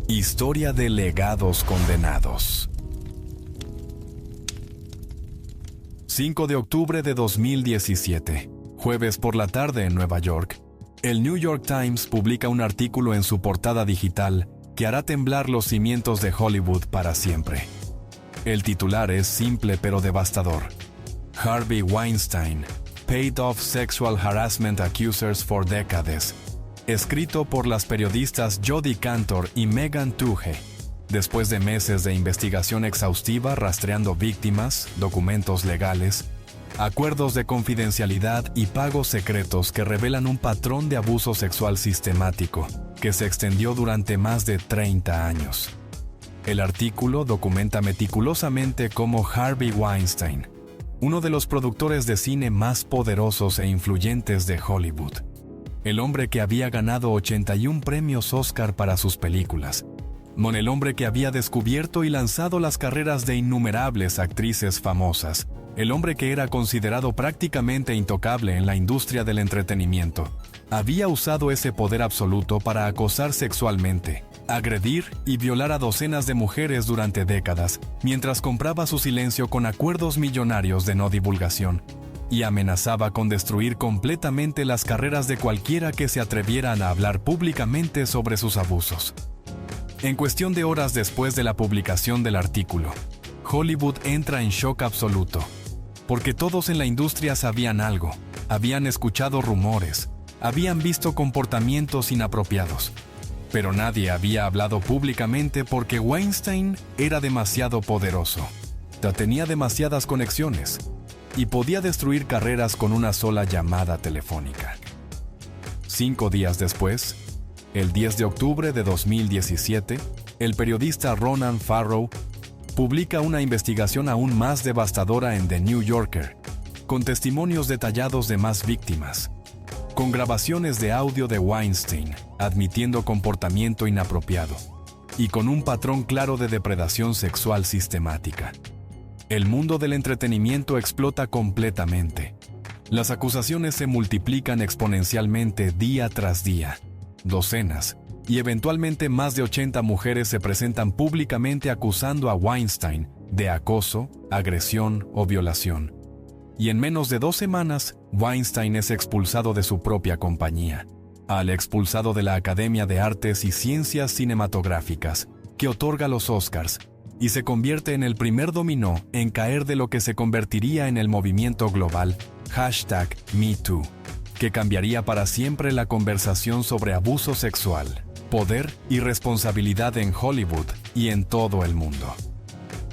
Historia de legados condenados. 5 de octubre de 2017, jueves por la tarde en Nueva York. El New York Times publica un artículo en su portada digital que hará temblar los cimientos de Hollywood para siempre. El titular es simple pero devastador. Harvey Weinstein paid off sexual harassment accusers for decades. Escrito por las periodistas Jodi Kantor y Megan Twohey. Después de meses de investigación exhaustiva rastreando víctimas, documentos legales, acuerdos de confidencialidad y pagos secretos que revelan un patrón de abuso sexual sistemático que se extendió durante más de 30 años. El artículo documenta meticulosamente cómo Harvey Weinstein, uno de los productores de cine más poderosos e influyentes de Hollywood, el hombre que había ganado 81 premios Oscar para sus películas, el hombre que había descubierto y lanzado las carreras de innumerables actrices famosas, el hombre que era considerado prácticamente intocable en la industria del entretenimiento, había usado ese poder absoluto para acosar sexualmente, agredir y violar a docenas de mujeres durante décadas, mientras compraba su silencio con acuerdos millonarios de no divulgación, y amenazaba con destruir completamente las carreras de cualquiera que se atrevieran a hablar públicamente sobre sus abusos. En cuestión de horas después de la publicación del artículo, Hollywood entra en shock absoluto, porque todos en la industria sabían algo, habían escuchado rumores, habían visto comportamientos inapropiados, pero nadie había hablado públicamente porque Weinstein era demasiado poderoso, tenía demasiadas conexiones y podía destruir carreras con una sola llamada telefónica. 5 días después, el 10 de octubre de 2017, el periodista Ronan Farrow publica una investigación aún más devastadora en The New Yorker, con testimonios detallados de más víctimas, con grabaciones de audio de Weinstein admitiendo comportamiento inapropiado y con un patrón claro de depredación sexual sistemática. El mundo del entretenimiento explota completamente. Las acusaciones se multiplican exponencialmente día tras día. Docenas y eventualmente más de 80 mujeres se presentan públicamente acusando a Weinstein de acoso, agresión o violación. Y en menos de 2 semanas, Weinstein es expulsado de su propia compañía, expulsado de la Academia de Artes y Ciencias Cinematográficas, que otorga los Oscars, y se convierte en el primer dominó en caer de lo que se convertiría en el movimiento global #MeToo, que cambiaría para siempre la conversación sobre abuso sexual, poder y responsabilidad en Hollywood y en todo el mundo.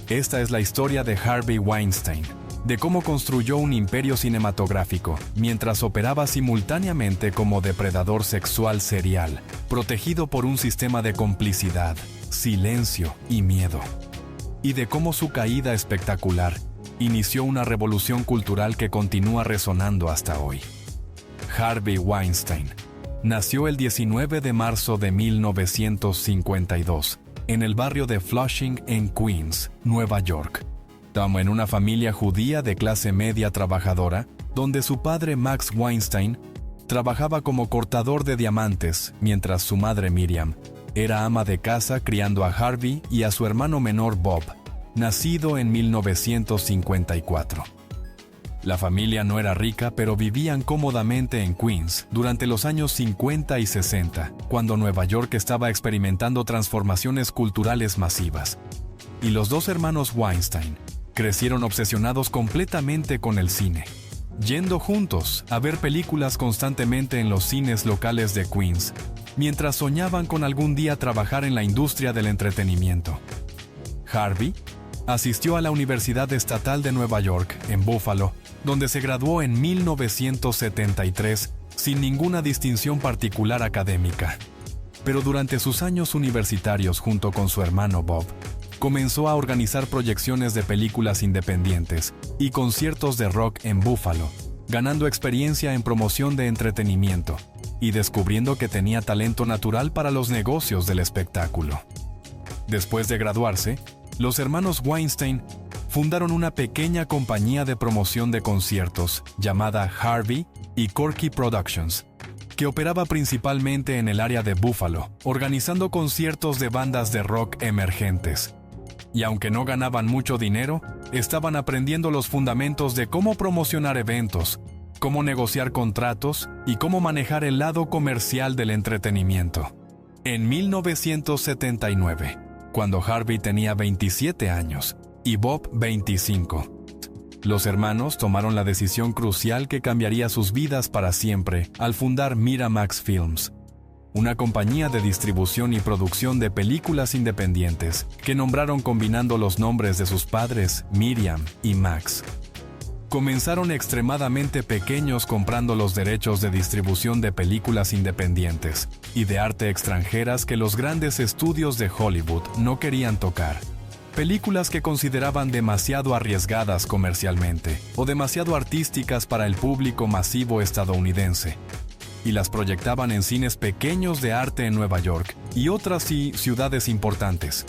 Esta es la historia de Harvey Weinstein, de cómo construyó un imperio cinematográfico mientras operaba simultáneamente como depredador sexual serial, protegido por un sistema de complicidad, silencio y miedo. Y de cómo su caída espectacular inició una revolución cultural que continúa resonando hasta hoy. Harvey Weinstein nació el 19 de marzo de 1952 en el barrio de Flushing en Queens, Nueva York. En una familia judía de clase media trabajadora, donde su padre Max Weinstein trabajaba como cortador de diamantes, mientras su madre Miriam era ama de casa criando a Harvey y a su hermano menor Bob, nacido en 1954. La familia no era rica, pero vivían cómodamente en Queens durante los años 50 y 60, cuando Nueva York estaba experimentando transformaciones culturales masivas. Y los 2 hermanos Weinstein crecieron obsesionados completamente con el cine, yendo juntos a ver películas constantemente en los cines locales de Queens, mientras soñaban con algún día trabajar en la industria del entretenimiento. Harvey asistió a la Universidad Estatal de Nueva York, en Buffalo, donde se graduó en 1973 sin ninguna distinción particular académica. Pero durante sus años universitarios junto con su hermano Bob, comenzó a organizar proyecciones de películas independientes y conciertos de rock en Buffalo, ganando experiencia en promoción de entretenimiento y descubriendo que tenía talento natural para los negocios del espectáculo. Después de graduarse, los hermanos Weinstein fundaron una pequeña compañía de promoción de conciertos llamada Harvey y Corky Productions, que operaba principalmente en el área de Buffalo, organizando conciertos de bandas de rock emergentes. Y aunque no ganaban mucho dinero, estaban aprendiendo los fundamentos de cómo promocionar eventos, cómo negociar contratos y cómo manejar el lado comercial del entretenimiento. En 1979, cuando Harvey tenía 27 años y Bob 25, los hermanos tomaron la decisión crucial que cambiaría sus vidas para siempre al fundar Miramax Films, una compañía de distribución y producción de películas independientes que nombraron combinando los nombres de sus padres, Miriam y Max. Comenzaron extremadamente pequeños comprando los derechos de distribución de películas independientes y de arte extranjeras que los grandes estudios de Hollywood no querían tocar. Películas que consideraban demasiado arriesgadas comercialmente o demasiado artísticas para el público masivo estadounidense, y las proyectaban en cines pequeños de arte en Nueva York y otras ciudades importantes.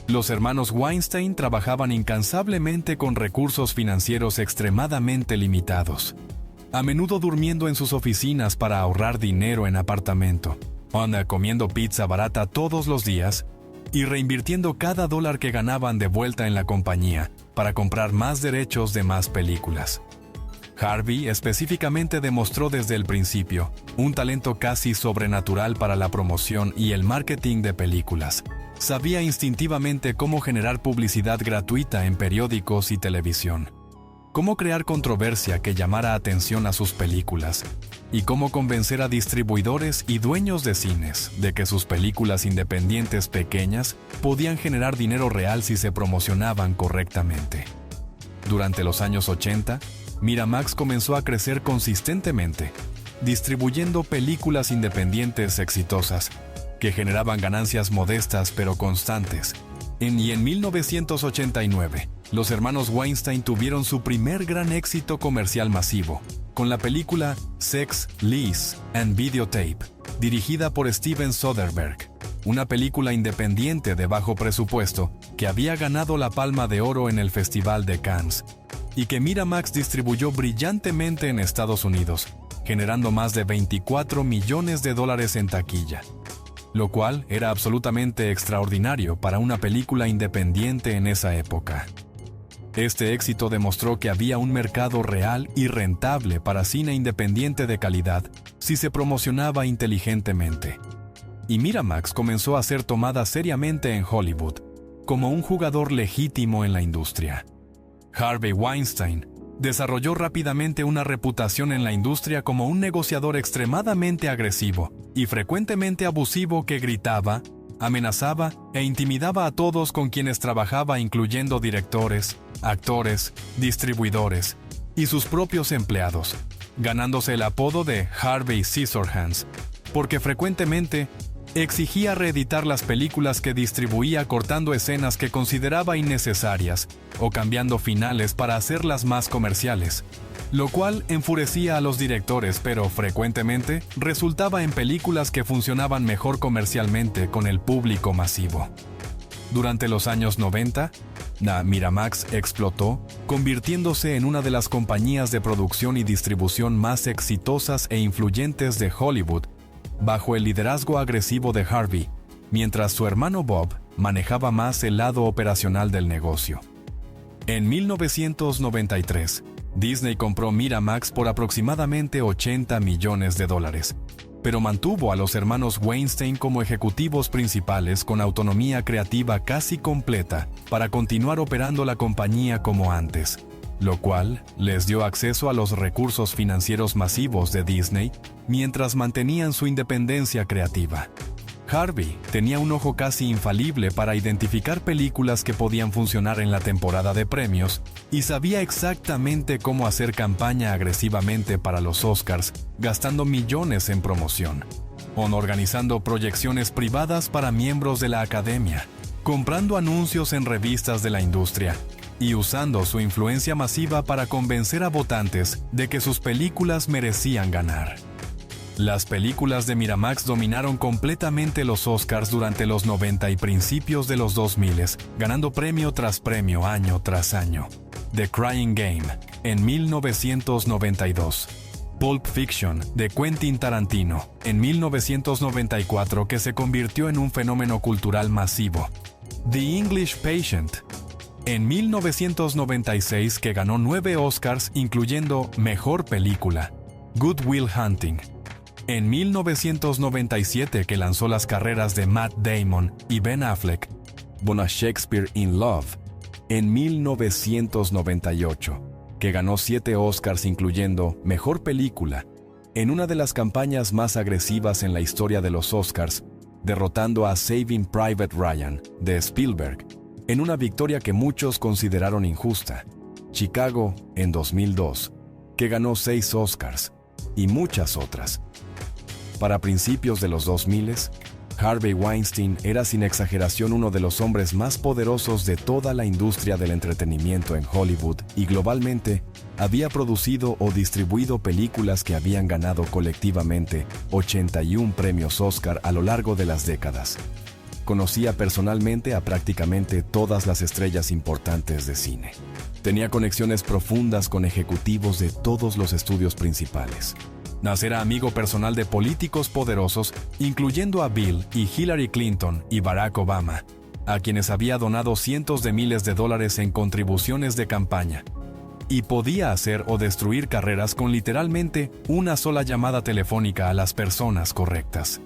Los hermanos Weinstein trabajaban incansablemente con recursos financieros extremadamente limitados, a menudo durmiendo en sus oficinas para ahorrar dinero en apartamento, comiendo pizza barata todos los días y reinvirtiendo cada dólar que ganaban de vuelta en la compañía para comprar más derechos de más películas. Harvey específicamente demostró desde el principio un talento casi sobrenatural para la promoción y el marketing de películas. Sabía instintivamente cómo generar publicidad gratuita en periódicos y televisión, cómo crear controversia que llamara atención a sus películas, y cómo convencer a distribuidores y dueños de cines de que sus películas independientes pequeñas podían generar dinero real si se promocionaban correctamente. Durante los años 80, Miramax comenzó a crecer consistentemente, distribuyendo películas independientes exitosas, que generaban ganancias modestas pero constantes. En 1989, los hermanos Weinstein tuvieron su primer gran éxito comercial masivo, con la película Sex, Lies and Videotape, dirigida por Steven Soderbergh, una película independiente de bajo presupuesto que había ganado la Palma de Oro en el Festival de Cannes, y que Miramax distribuyó brillantemente en Estados Unidos, generando más de $24 millones en taquilla, lo cual era absolutamente extraordinario para una película independiente en esa época. Este éxito demostró que había un mercado real y rentable para cine independiente de calidad si se promocionaba inteligentemente. Y Miramax comenzó a ser tomada seriamente en Hollywood, como un jugador legítimo en la industria. Harvey Weinstein desarrolló rápidamente una reputación en la industria como un negociador extremadamente agresivo y frecuentemente abusivo que gritaba, amenazaba e intimidaba a todos con quienes trabajaba, incluyendo directores, actores, distribuidores y sus propios empleados, ganándose el apodo de Harvey Scissorhands, porque frecuentemente exigía reeditar las películas que distribuía cortando escenas que consideraba innecesarias o cambiando finales para hacerlas más comerciales, lo cual enfurecía a los directores, pero frecuentemente resultaba en películas que funcionaban mejor comercialmente con el público masivo. Durante los años 90, Miramax explotó, convirtiéndose en una de las compañías de producción y distribución más exitosas e influyentes de Hollywood, bajo el liderazgo agresivo de Harvey, mientras su hermano Bob manejaba más el lado operacional del negocio. En 1993, Disney compró Miramax por aproximadamente $80 millones, pero mantuvo a los hermanos Weinstein como ejecutivos principales con autonomía creativa casi completa para continuar operando la compañía como antes, lo cual les dio acceso a los recursos financieros masivos de Disney mientras mantenían su independencia creativa. Harvey tenía un ojo casi infalible para identificar películas que podían funcionar en la temporada de premios y sabía exactamente cómo hacer campaña agresivamente para los Oscars, gastando millones en promoción, o organizando proyecciones privadas para miembros de la academia, comprando anuncios en revistas de la industria y usando su influencia masiva para convencer a votantes de que sus películas merecían ganar. Las películas de Miramax dominaron completamente los Oscars durante los 90 y principios de los 2000, ganando premio tras premio año tras año. The Crying Game, en 1992. Pulp Fiction, de Quentin Tarantino, en 1994, que se convirtió en un fenómeno cultural masivo. The English Patient, en 1996, que ganó 9 Oscars, incluyendo Mejor Película. Good Will Hunting, en 1997, que lanzó las carreras de Matt Damon y Ben Affleck. A Shakespeare in Love, en 1998, que ganó 7 Oscars, incluyendo Mejor Película, en una de las campañas más agresivas en la historia de los Oscars, derrotando a Saving Private Ryan, de Spielberg, en una victoria que muchos consideraron injusta. Chicago, en 2002, que ganó 6 Oscars, y muchas otras. Para principios de los 2000, Harvey Weinstein era sin exageración uno de los hombres más poderosos de toda la industria del entretenimiento en Hollywood y globalmente había producido o distribuido películas que habían ganado colectivamente 81 premios Oscar a lo largo de las décadas. Conocía personalmente a prácticamente todas las estrellas importantes de cine. Tenía conexiones profundas con ejecutivos de todos los estudios principales. Era amigo personal de políticos poderosos, incluyendo a Bill y Hillary Clinton y Barack Obama, a quienes había donado cientos de miles de dólares en contribuciones de campaña. Y podía hacer o destruir carreras con literalmente una sola llamada telefónica a las personas correctas.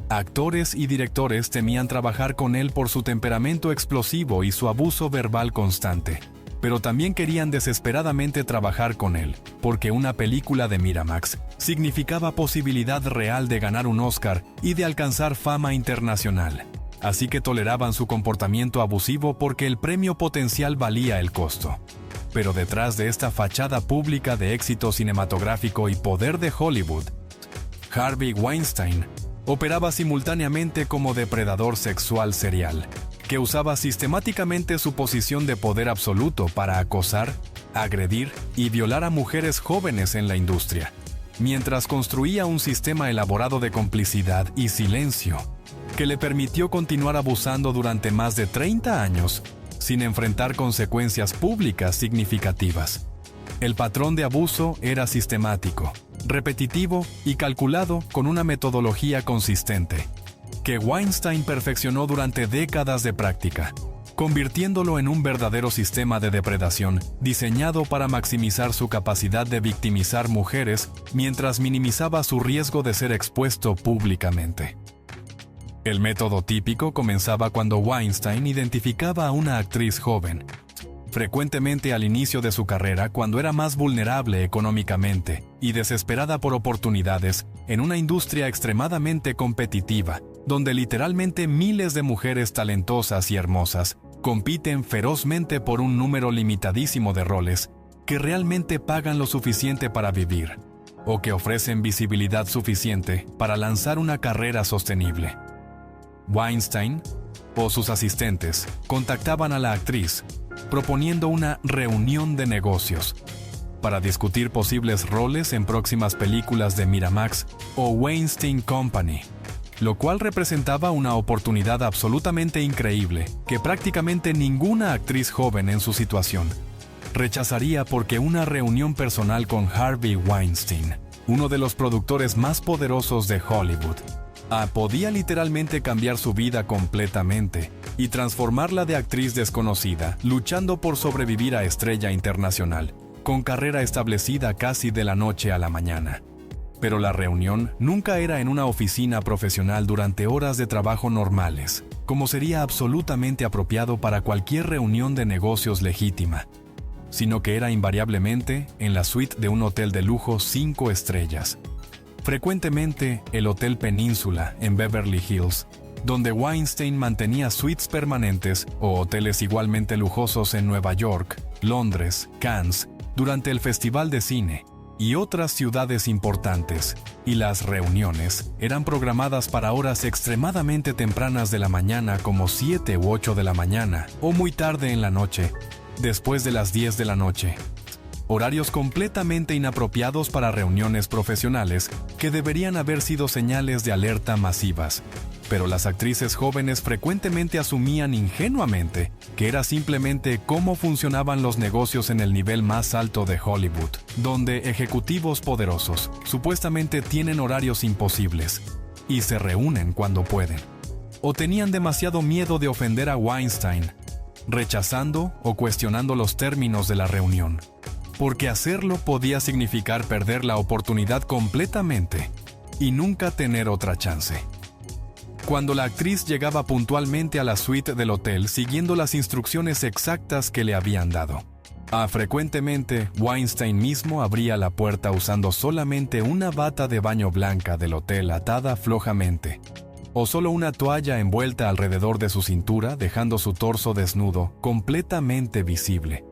Actores y directores temían trabajar con él por su temperamento explosivo y su abuso verbal constante, pero también querían desesperadamente trabajar con él, porque una película de Miramax significaba posibilidad real de ganar un Oscar y de alcanzar fama internacional. Así que toleraban su comportamiento abusivo porque el premio potencial valía el costo. Pero detrás de esta fachada pública de éxito cinematográfico y poder de Hollywood, Harvey Weinstein operaba simultáneamente como depredador sexual serial, que usaba sistemáticamente su posición de poder absoluto para acosar, agredir y violar a mujeres jóvenes en la industria, mientras construía un sistema elaborado de complicidad y silencio, que le permitió continuar abusando durante más de 30 años, sin enfrentar consecuencias públicas significativas. El patrón de abuso era sistemático, repetitivo y calculado con una metodología consistente, que Weinstein perfeccionó durante décadas de práctica, convirtiéndolo en un verdadero sistema de depredación diseñado para maximizar su capacidad de victimizar mujeres mientras minimizaba su riesgo de ser expuesto públicamente. El método típico comenzaba cuando Weinstein identificaba a una actriz joven, frecuentemente al inicio de su carrera cuando era más vulnerable económicamente y desesperada por oportunidades en una industria extremadamente competitiva, donde literalmente miles de mujeres talentosas y hermosas compiten ferozmente por un número limitadísimo de roles que realmente pagan lo suficiente para vivir, o que ofrecen visibilidad suficiente para lanzar una carrera sostenible. Weinstein o sus asistentes contactaban a la actriz, proponiendo una reunión de negocios para discutir posibles roles en próximas películas de Miramax o Weinstein Company, lo cual representaba una oportunidad absolutamente increíble que prácticamente ninguna actriz joven en su situación rechazaría, porque una reunión personal con Harvey Weinstein, uno de los productores más poderosos de Hollywood, podía literalmente cambiar su vida completamente y transformarla de actriz desconocida, luchando por sobrevivir a estrella internacional, con carrera establecida casi de la noche a la mañana. Pero la reunión nunca era en una oficina profesional durante horas de trabajo normales, como sería absolutamente apropiado para cualquier reunión de negocios legítima, sino que era invariablemente en la suite de un hotel de lujo 5 estrellas. Frecuentemente el Hotel Península en Beverly Hills, donde Weinstein mantenía suites permanentes o hoteles igualmente lujosos en Nueva York, Londres, Cannes, durante el Festival de Cine y otras ciudades importantes, y las reuniones eran programadas para horas extremadamente tempranas de la mañana, como 7 u 8 de la mañana, o muy tarde en la noche, después de las 10 de la noche. Horarios completamente inapropiados para reuniones profesionales que deberían haber sido señales de alerta masivas, pero las actrices jóvenes frecuentemente asumían ingenuamente que era simplemente cómo funcionaban los negocios en el nivel más alto de Hollywood, donde ejecutivos poderosos supuestamente tienen horarios imposibles y se reúnen cuando pueden. O tenían demasiado miedo de ofender a Weinstein, rechazando o cuestionando los términos de la reunión, porque hacerlo podía significar perder la oportunidad completamente y nunca tener otra chance. Cuando la actriz llegaba puntualmente a la suite del hotel siguiendo las instrucciones exactas que le habían dado, frecuentemente Weinstein mismo abría la puerta usando solamente una bata de baño blanca del hotel atada flojamente, o solo una toalla envuelta alrededor de su cintura, dejando su torso desnudo completamente visible,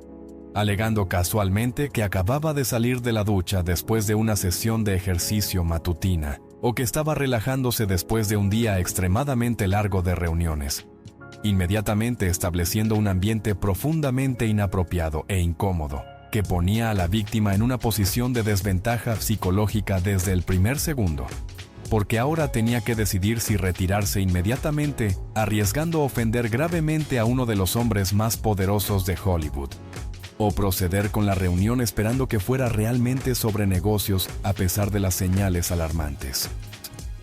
alegando casualmente que acababa de salir de la ducha después de una sesión de ejercicio matutina, o que estaba relajándose después de un día extremadamente largo de reuniones, inmediatamente estableciendo un ambiente profundamente inapropiado e incómodo, que ponía a la víctima en una posición de desventaja psicológica desde el primer segundo, porque ahora tenía que decidir si retirarse inmediatamente, arriesgando ofender gravemente a uno de los hombres más poderosos de Hollywood, o proceder con la reunión esperando que fuera realmente sobre negocios a pesar de las señales alarmantes.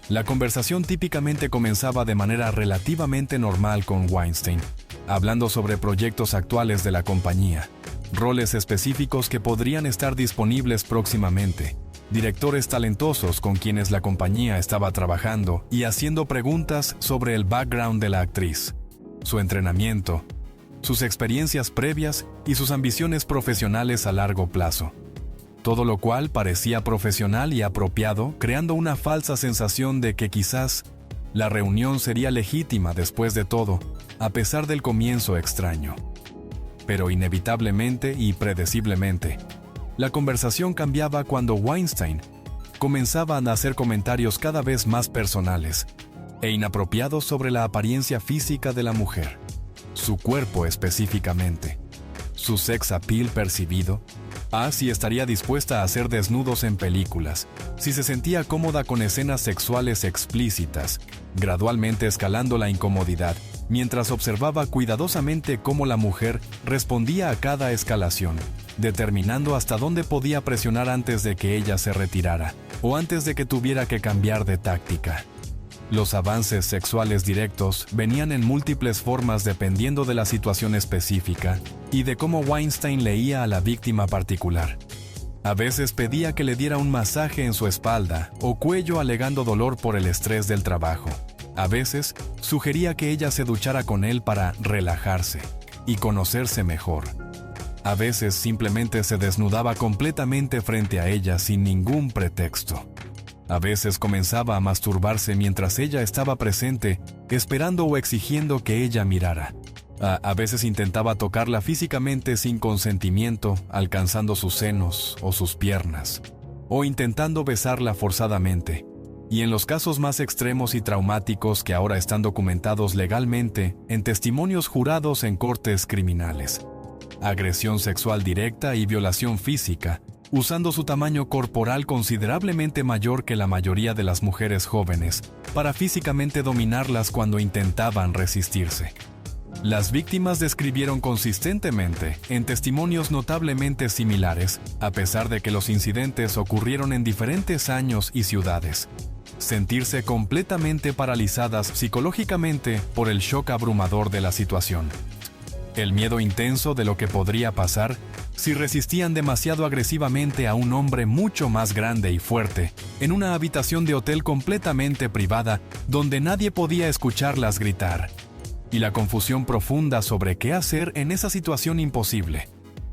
La conversación típicamente comenzaba de manera relativamente normal con Weinstein, hablando sobre proyectos actuales de la compañía, roles específicos que podrían estar disponibles próximamente, directores talentosos con quienes la compañía estaba trabajando y haciendo preguntas sobre el background de la actriz, su entrenamiento, sus experiencias previas y sus ambiciones profesionales a largo plazo. Todo lo cual parecía profesional y apropiado, creando una falsa sensación de que quizás la reunión sería legítima después de todo, a pesar del comienzo extraño. Pero inevitablemente y predeciblemente, la conversación cambiaba cuando Weinstein comenzaba a hacer comentarios cada vez más personales e inapropiados sobre la apariencia física de la mujer, su cuerpo específicamente, su sex appeal percibido, si estaría dispuesta a hacer desnudos en películas, si se sentía cómoda con escenas sexuales explícitas, gradualmente escalando la incomodidad, mientras observaba cuidadosamente cómo la mujer respondía a cada escalación, determinando hasta dónde podía presionar antes de que ella se retirara, o antes de que tuviera que cambiar de táctica. Los avances sexuales directos venían en múltiples formas dependiendo de la situación específica y de cómo Weinstein leía a la víctima particular. A veces pedía que le diera un masaje en su espalda o cuello alegando dolor por el estrés del trabajo. A veces sugería que ella se duchara con él para relajarse y conocerse mejor. A veces simplemente se desnudaba completamente frente a ella sin ningún pretexto. A veces comenzaba a masturbarse mientras ella estaba presente, esperando o exigiendo que ella mirara. A veces intentaba tocarla físicamente sin consentimiento, alcanzando sus senos o sus piernas, o intentando besarla forzadamente. Y en los casos más extremos y traumáticos que ahora están documentados legalmente en testimonios jurados en cortes criminales, agresión sexual directa y violación física, usando su tamaño corporal considerablemente mayor que la mayoría de las mujeres jóvenes, para físicamente dominarlas cuando intentaban resistirse. Las víctimas describieron consistentemente, en testimonios notablemente similares, a pesar de que los incidentes ocurrieron en diferentes años y ciudades, sentirse completamente paralizadas psicológicamente por el shock abrumador de la situación. El miedo intenso de lo que podría pasar si resistían demasiado agresivamente a un hombre mucho más grande y fuerte, en una habitación de hotel completamente privada donde nadie podía escucharlas gritar. Y la confusión profunda sobre qué hacer en esa situación imposible,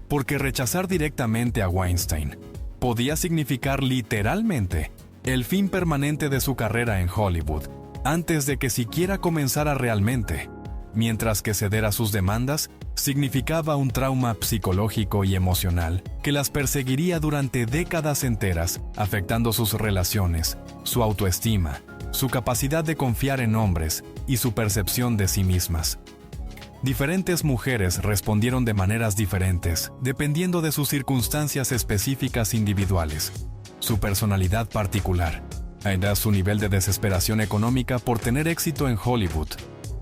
porque rechazar directamente a Weinstein podía significar literalmente el fin permanente de su carrera en Hollywood, antes de que siquiera comenzara realmente, mientras que ceder a sus demandas significaba un trauma psicológico y emocional que las perseguiría durante décadas enteras, afectando sus relaciones, su autoestima, su capacidad de confiar en hombres y su percepción de sí mismas. Diferentes mujeres respondieron de maneras diferentes, dependiendo de sus circunstancias específicas individuales, su personalidad particular Era su nivel de desesperación económica por tener éxito en Hollywood,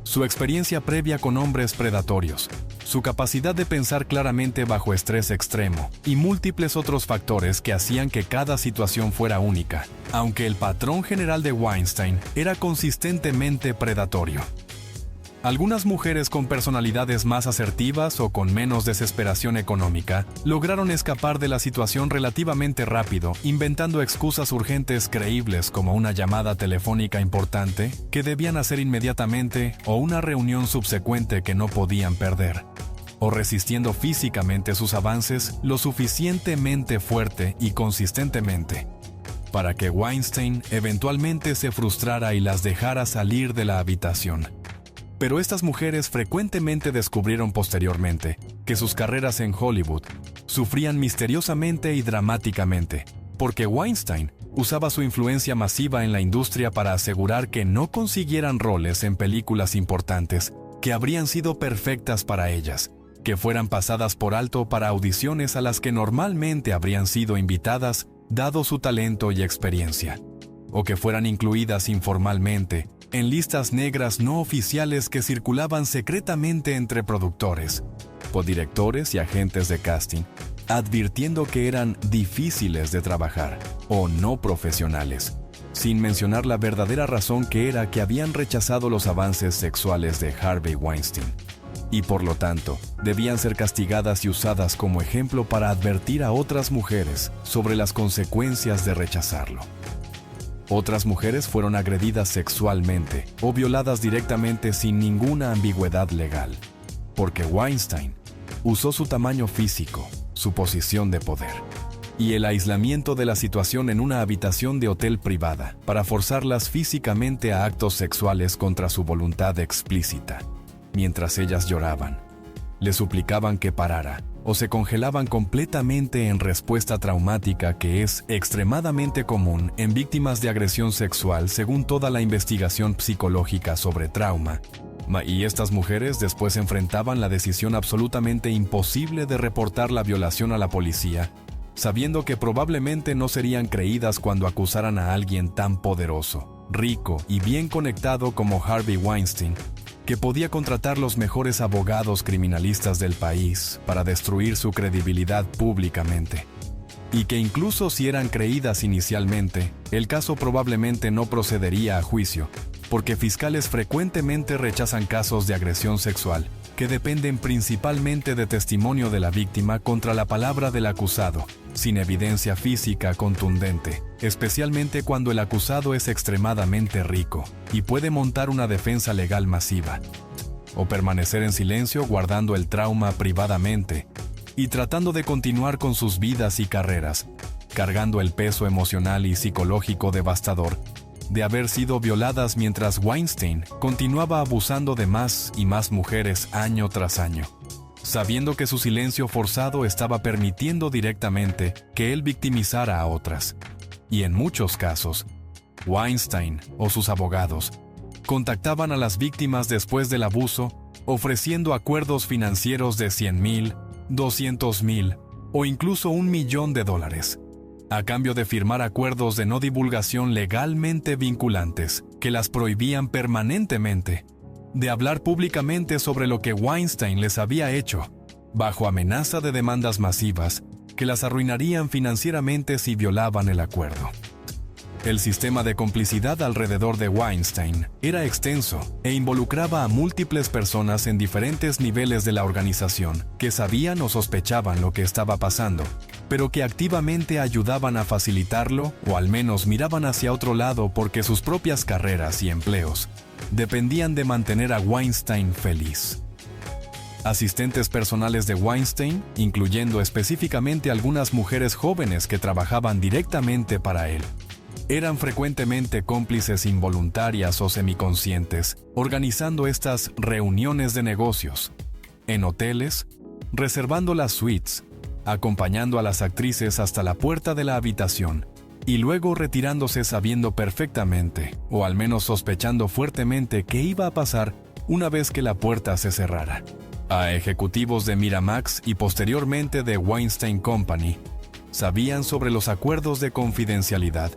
su experiencia previa con hombres predatorios, su capacidad de pensar claramente bajo estrés extremo y múltiples otros factores que hacían que cada situación fuera única, aunque el patrón general de Weinstein era consistentemente predatorio. Algunas mujeres con personalidades más asertivas o con menos desesperación económica lograron escapar de la situación relativamente rápido, inventando excusas urgentes creíbles como una llamada telefónica importante que debían hacer inmediatamente o una reunión subsecuente que no podían perder, o resistiendo físicamente sus avances lo suficientemente fuerte y consistentemente para que Weinstein eventualmente se frustrara y las dejara salir de la habitación. Pero estas mujeres frecuentemente descubrieron posteriormente que sus carreras en Hollywood sufrían misteriosamente y dramáticamente, porque Weinstein usaba su influencia masiva en la industria para asegurar que no consiguieran roles en películas importantes que habrían sido perfectas para ellas, que fueran pasadas por alto para audiciones a las que normalmente habrían sido invitadas dado su talento y experiencia, o que fueran incluidas informalmente en listas negras no oficiales que circulaban secretamente entre productores, codirectores y agentes de casting, advirtiendo que eran difíciles de trabajar o no profesionales, sin mencionar la verdadera razón que era que habían rechazado los avances sexuales de Harvey Weinstein, y por lo tanto, debían ser castigadas y usadas como ejemplo para advertir a otras mujeres sobre las consecuencias de rechazarlo. Otras mujeres fueron agredidas sexualmente o violadas directamente sin ninguna ambigüedad legal, porque Weinstein usó su tamaño físico, su posición de poder y el aislamiento de la situación en una habitación de hotel privada para forzarlas físicamente a actos sexuales contra su voluntad explícita, mientras ellas lloraban, le suplicaban que parara o se congelaban completamente en respuesta traumática que es extremadamente común en víctimas de agresión sexual según toda la investigación psicológica sobre trauma. Y estas mujeres después enfrentaban la decisión absolutamente imposible de reportar la violación a la policía, sabiendo que probablemente no serían creídas cuando acusaran a alguien tan poderoso, rico y bien conectado como Harvey Weinstein, que podía contratar los mejores abogados criminalistas del país para destruir su credibilidad públicamente. Y que incluso si eran creídas inicialmente, el caso probablemente no procedería a juicio, porque fiscales frecuentemente rechazan casos de agresión sexual que dependen principalmente de testimonio de la víctima contra la palabra del acusado, sin evidencia física contundente, especialmente cuando el acusado es extremadamente rico y puede montar una defensa legal masiva, o permanecer en silencio guardando el trauma privadamente y tratando de continuar con sus vidas y carreras, cargando el peso emocional y psicológico devastador de haber sido violadas mientras Weinstein continuaba abusando de más y más mujeres año tras año, sabiendo que su silencio forzado estaba permitiendo directamente que él victimizara a otras. Y en muchos casos, Weinstein o sus abogados contactaban a las víctimas después del abuso, ofreciendo acuerdos financieros de $100,000, $200,000 o incluso $1 millón, a cambio de firmar acuerdos de no divulgación legalmente vinculantes que las prohibían permanentemente de hablar públicamente sobre lo que Weinstein les había hecho, bajo amenaza de demandas masivas que las arruinarían financieramente si violaban el acuerdo. El sistema de complicidad alrededor de Weinstein era extenso e involucraba a múltiples personas en diferentes niveles de la organización que sabían o sospechaban lo que estaba pasando, pero que activamente ayudaban a facilitarlo o al menos miraban hacia otro lado porque sus propias carreras y empleos dependían de mantener a Weinstein feliz. Asistentes personales de Weinstein, incluyendo específicamente algunas mujeres jóvenes que trabajaban directamente para él, eran frecuentemente cómplices involuntarias o semiconscientes, organizando estas reuniones de negocios, en hoteles, reservando las suites, acompañando a las actrices hasta la puerta de la habitación, y luego retirándose sabiendo perfectamente, o al menos sospechando fuertemente qué iba a pasar una vez que la puerta se cerrara. A ejecutivos de Miramax y posteriormente de Weinstein Company, sabían sobre los acuerdos de confidencialidad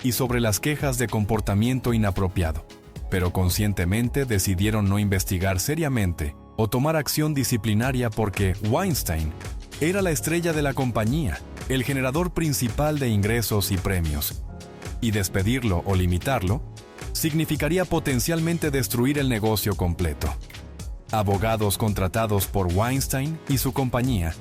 y sobre las quejas de comportamiento inapropiado, pero conscientemente decidieron no investigar seriamente o tomar acción disciplinaria porque Weinstein era la estrella de la compañía, el generador principal de ingresos y premios, y despedirlo o limitarlo significaría potencialmente destruir el negocio completo. Abogados contratados por Weinstein y su compañía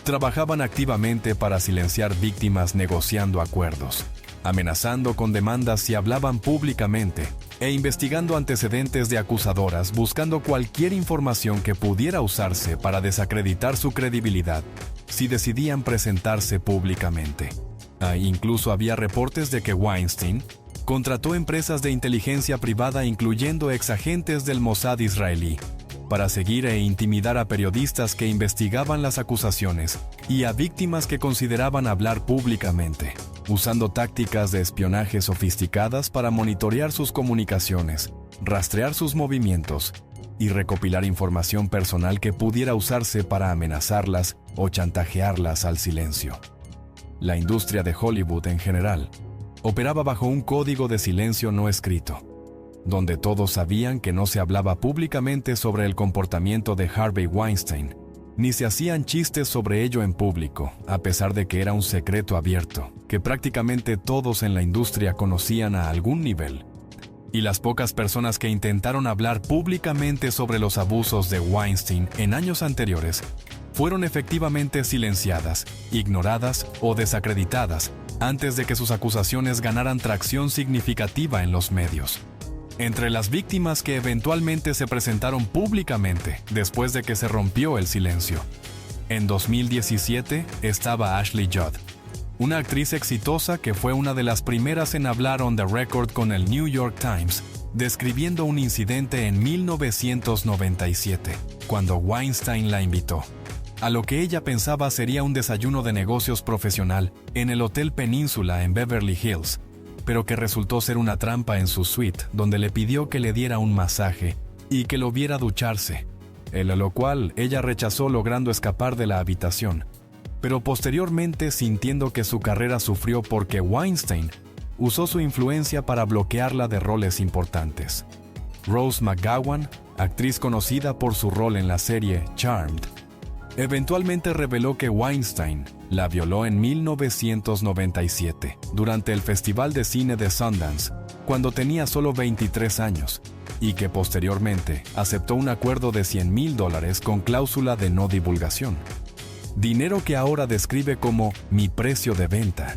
trabajaban activamente para silenciar víctimas negociando acuerdos, amenazando con demandas si hablaban públicamente e investigando antecedentes de acusadoras buscando cualquier información que pudiera usarse para desacreditar su credibilidad si decidían presentarse públicamente. Incluso había reportes de que Weinstein contrató empresas de inteligencia privada incluyendo exagentes del Mossad israelí para seguir e intimidar a periodistas que investigaban las acusaciones y a víctimas que consideraban hablar públicamente, usando tácticas de espionaje sofisticadas para monitorear sus comunicaciones, rastrear sus movimientos y recopilar información personal que pudiera usarse para amenazarlas o chantajearlas al silencio. La industria de Hollywood en general operaba bajo un código de silencio no escrito, donde todos sabían que no se hablaba públicamente sobre el comportamiento de Harvey Weinstein, ni se hacían chistes sobre ello en público, a pesar de que era un secreto abierto, que prácticamente todos en la industria conocían a algún nivel. Y las pocas personas que intentaron hablar públicamente sobre los abusos de Weinstein en años anteriores fueron efectivamente silenciadas, ignoradas o desacreditadas antes de que sus acusaciones ganaran tracción significativa en los medios. Entre las víctimas que eventualmente se presentaron públicamente después de que se rompió el silencio, en 2017 estaba Ashley Judd, una actriz exitosa que fue una de las primeras en hablar on the record con el New York Times, describiendo un incidente en 1997, cuando Weinstein la invitó a lo que ella pensaba sería un desayuno de negocios profesional en el Hotel Península en Beverly Hills, pero que resultó ser una trampa en su suite, donde le pidió que le diera un masaje y que lo viera ducharse, lo cual ella rechazó logrando escapar de la habitación, pero posteriormente sintiendo que su carrera sufrió porque Weinstein usó su influencia para bloquearla de roles importantes. Rose McGowan, actriz conocida por su rol en la serie Charmed, eventualmente reveló que Weinstein la violó en 1997 durante el Festival de Cine de Sundance, cuando tenía solo 23 años, y que posteriormente aceptó un acuerdo de $100,000 con cláusula de no divulgación. Dinero que ahora describe como mi precio de venta,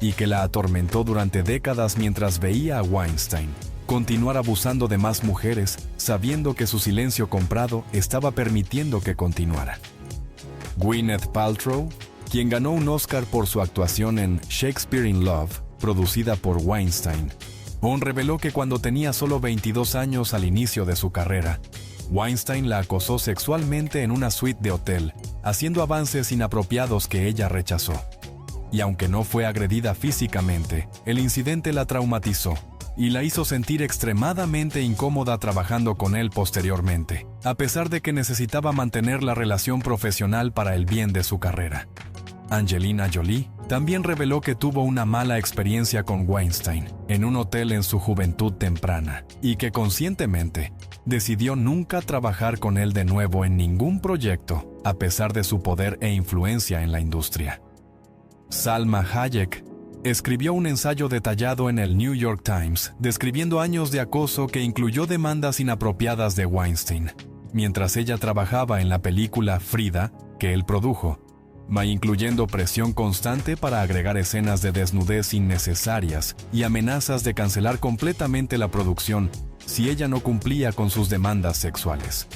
y que la atormentó durante décadas mientras veía a Weinstein continuar abusando de más mujeres, sabiendo que su silencio comprado estaba permitiendo que continuara. Gwyneth Paltrow, quien ganó un Oscar por su actuación en Shakespeare in Love, producida por Weinstein, reveló que cuando tenía solo 22 años al inicio de su carrera, Weinstein la acosó sexualmente en una suite de hotel, haciendo avances inapropiados que ella rechazó. Y aunque no fue agredida físicamente, el incidente la traumatizó y la hizo sentir extremadamente incómoda trabajando con él posteriormente, a pesar de que necesitaba mantener la relación profesional para el bien de su carrera. Angelina Jolie también reveló que tuvo una mala experiencia con Weinstein en un hotel en su juventud temprana y que conscientemente decidió nunca trabajar con él de nuevo en ningún proyecto, a pesar de su poder e influencia en la industria. Salma Hayek escribió un ensayo detallado en el New York Times describiendo años de acoso que incluyó demandas inapropiadas de Weinstein, mientras ella trabajaba en la película Frida, que él produjo, incluyendo presión constante para agregar escenas de desnudez innecesarias y amenazas de cancelar completamente la producción si ella no cumplía con sus demandas sexuales.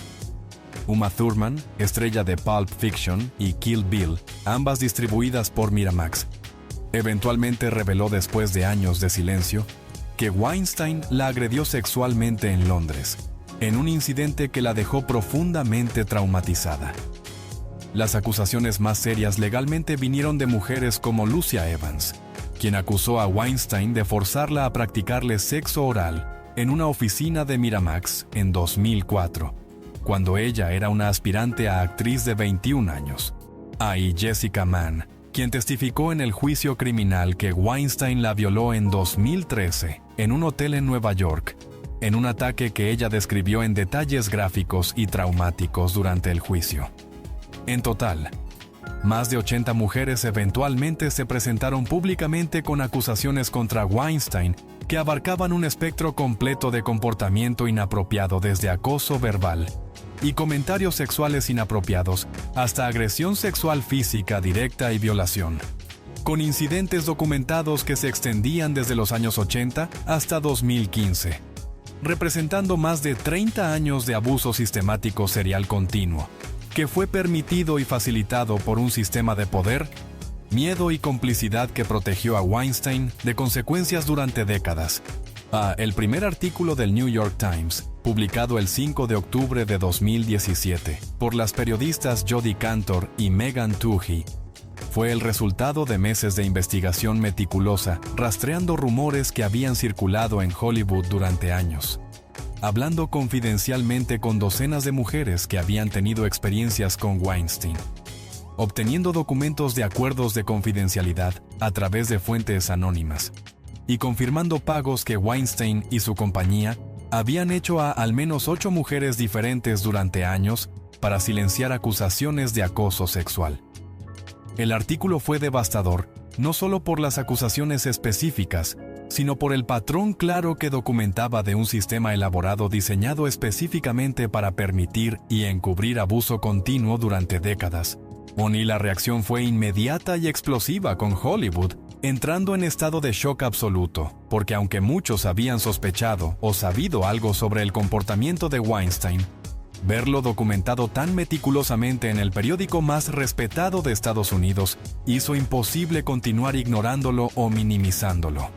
Uma Thurman, estrella de Pulp Fiction y Kill Bill, ambas distribuidas por Miramax, eventualmente reveló después de años de silencio que Weinstein la agredió sexualmente en Londres, en un incidente que la dejó profundamente traumatizada. Las acusaciones más serias legalmente vinieron de mujeres como Lucia Evans, quien acusó a Weinstein de forzarla a practicarle sexo oral en una oficina de Miramax en 2004, cuando ella era una aspirante a actriz de 21 años. Y Jessica Mann, quien testificó en el juicio criminal que Weinstein la violó en 2013 en un hotel en Nueva York, en un ataque que ella describió en detalles gráficos y traumáticos durante el juicio. En total, más de 80 mujeres eventualmente se presentaron públicamente con acusaciones contra Weinstein que abarcaban un espectro completo de comportamiento inapropiado, desde acoso verbal y comentarios sexuales inapropiados hasta agresión sexual física directa y violación, con incidentes documentados que se extendían desde los años 80 hasta 2015, representando más de 30 años de abuso sistemático serial continuo, que fue permitido y facilitado por un sistema de poder, miedo y complicidad que protegió a Weinstein de consecuencias durante décadas. El primer artículo del New York Times, publicado el 5 de octubre de 2017 por las periodistas Jodi Kantor y Megan Twohey, fue el resultado de meses de investigación meticulosa, rastreando rumores que habían circulado en Hollywood durante años, hablando confidencialmente con docenas de mujeres que habían tenido experiencias con Weinstein, obteniendo documentos de acuerdos de confidencialidad a través de fuentes anónimas, y confirmando pagos que Weinstein y su compañía habían hecho a al menos 8 mujeres diferentes durante años para silenciar acusaciones de acoso sexual. El artículo fue devastador, no solo por las acusaciones específicas, sino por el patrón claro que documentaba de un sistema elaborado diseñado específicamente para permitir y encubrir abuso continuo durante décadas. Y la reacción fue inmediata y explosiva, con Hollywood entrando en estado de shock absoluto, porque aunque muchos habían sospechado o sabido algo sobre el comportamiento de Weinstein, verlo documentado tan meticulosamente en el periódico más respetado de Estados Unidos hizo imposible continuar ignorándolo o minimizándolo.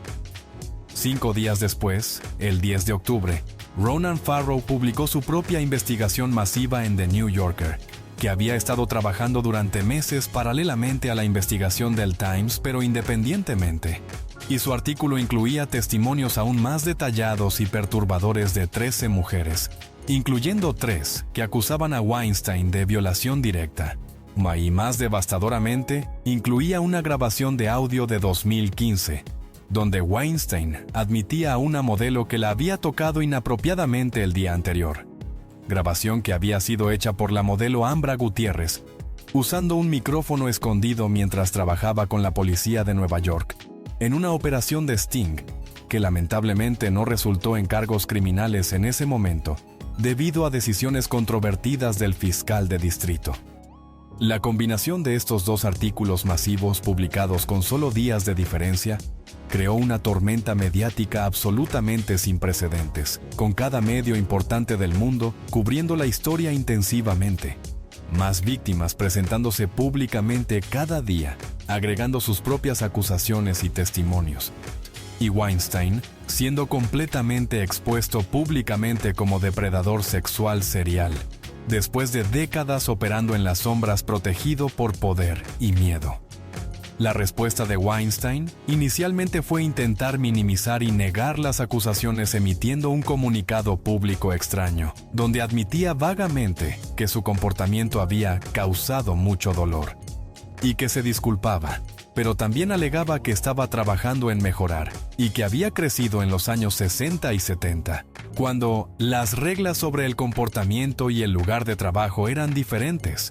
5 días después, el 10 de octubre, Ronan Farrow publicó su propia investigación masiva en The New Yorker, que había estado trabajando durante meses paralelamente a la investigación del Times, pero independientemente. Y su artículo incluía testimonios aún más detallados y perturbadores de 13 mujeres, incluyendo 3 que acusaban a Weinstein de violación directa. Y más devastadoramente, incluía una grabación de audio de 2015, donde Weinstein admitía a una modelo que la había tocado inapropiadamente el día anterior. Grabación que había sido hecha por la modelo Ambra Gutiérrez, usando un micrófono escondido mientras trabajaba con la policía de Nueva York, en una operación de Sting, que lamentablemente no resultó en cargos criminales en ese momento, debido a decisiones controvertidas del fiscal de distrito. La combinación de estos 2 artículos masivos publicados con solo días de diferencia creó una tormenta mediática absolutamente sin precedentes, con cada medio importante del mundo cubriendo la historia intensivamente, más víctimas presentándose públicamente cada día, agregando sus propias acusaciones y testimonios, y Weinstein siendo completamente expuesto públicamente como depredador sexual serial, después de décadas operando en las sombras protegido por poder y miedo. La respuesta de Weinstein inicialmente fue intentar minimizar y negar las acusaciones emitiendo un comunicado público extraño, donde admitía vagamente que su comportamiento había causado mucho dolor y que se disculpaba, pero también alegaba que estaba trabajando en mejorar y que había crecido en los años 60 y 70, cuando las reglas sobre el comportamiento y el lugar de trabajo eran diferentes.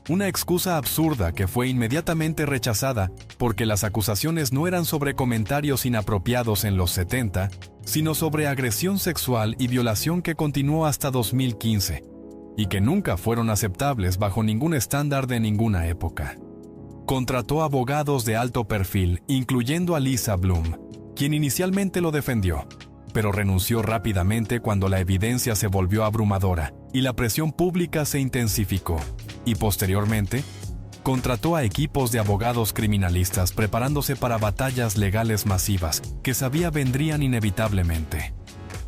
Una excusa absurda que fue inmediatamente rechazada porque las acusaciones no eran sobre comentarios inapropiados en los 70, sino sobre agresión sexual y violación que continuó hasta 2015, y que nunca fueron aceptables bajo ningún estándar de ninguna época. Contrató abogados de alto perfil, incluyendo a Lisa Bloom, quien inicialmente lo defendió, pero renunció rápidamente cuando la evidencia se volvió abrumadora y la presión pública se intensificó. Y posteriormente, contrató a equipos de abogados criminalistas preparándose para batallas legales masivas que sabía vendrían inevitablemente.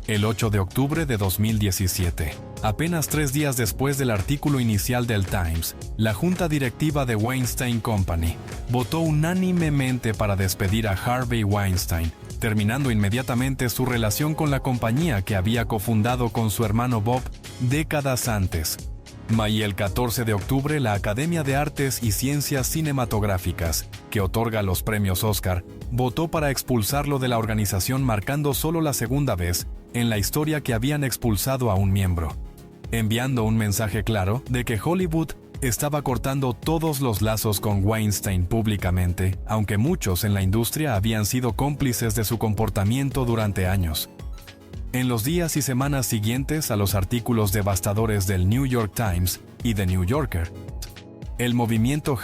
El 8 de octubre de 2017, apenas 3 días después del artículo inicial del Times, la junta directiva de Weinstein Company votó unánimemente para despedir a Harvey Weinstein, terminando inmediatamente su relación con la compañía que había cofundado con su hermano Bob décadas antes. Y el 14 de octubre, la Academia de Artes y Ciencias Cinematográficas que otorga los premios Oscar, votó para expulsarlo de la organización, marcando solo la segunda vez en la historia que habían expulsado a un miembro, enviando un mensaje claro de que Hollywood estaba cortando todos los lazos con Weinstein públicamente, aunque muchos en la industria habían sido cómplices de su comportamiento durante años. En los días y semanas siguientes a los artículos devastadores del New York Times y The New Yorker, el movimiento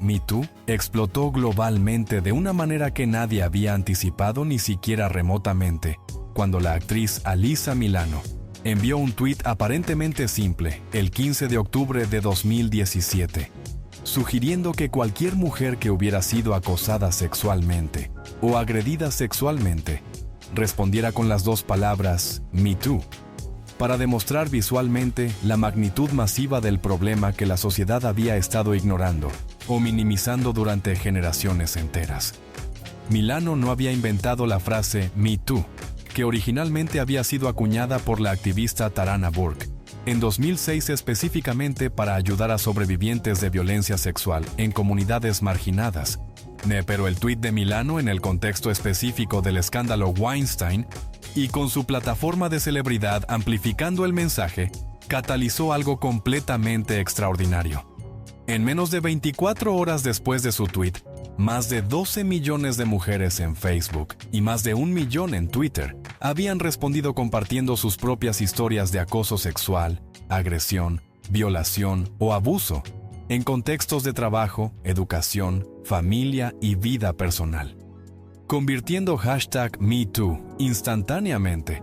#MeToo explotó globalmente de una manera que nadie había anticipado ni siquiera remotamente, cuando la actriz Alyssa Milano envió un tuit aparentemente simple el 15 de octubre de 2017, sugiriendo que cualquier mujer que hubiera sido acosada sexualmente o agredida sexualmente respondiera con las dos palabras Me Too, para demostrar visualmente la magnitud masiva del problema que la sociedad había estado ignorando o minimizando durante generaciones enteras. Milano no había inventado la frase Me Too, que originalmente había sido acuñada por la activista Tarana Burke en 2006 específicamente para ayudar a sobrevivientes de violencia sexual en comunidades marginadas. Pero el tuit de Milano, en el contexto específico del escándalo Weinstein y con su plataforma de celebridad amplificando el mensaje, catalizó algo completamente extraordinario. En menos de 24 horas después de su tuit, más de 12 millones de mujeres en Facebook y más de 1 millón en Twitter habían respondido compartiendo sus propias historias de acoso sexual, agresión, violación o abuso en contextos de trabajo, educación, familia y vida personal, convirtiendo #MeToo instantáneamente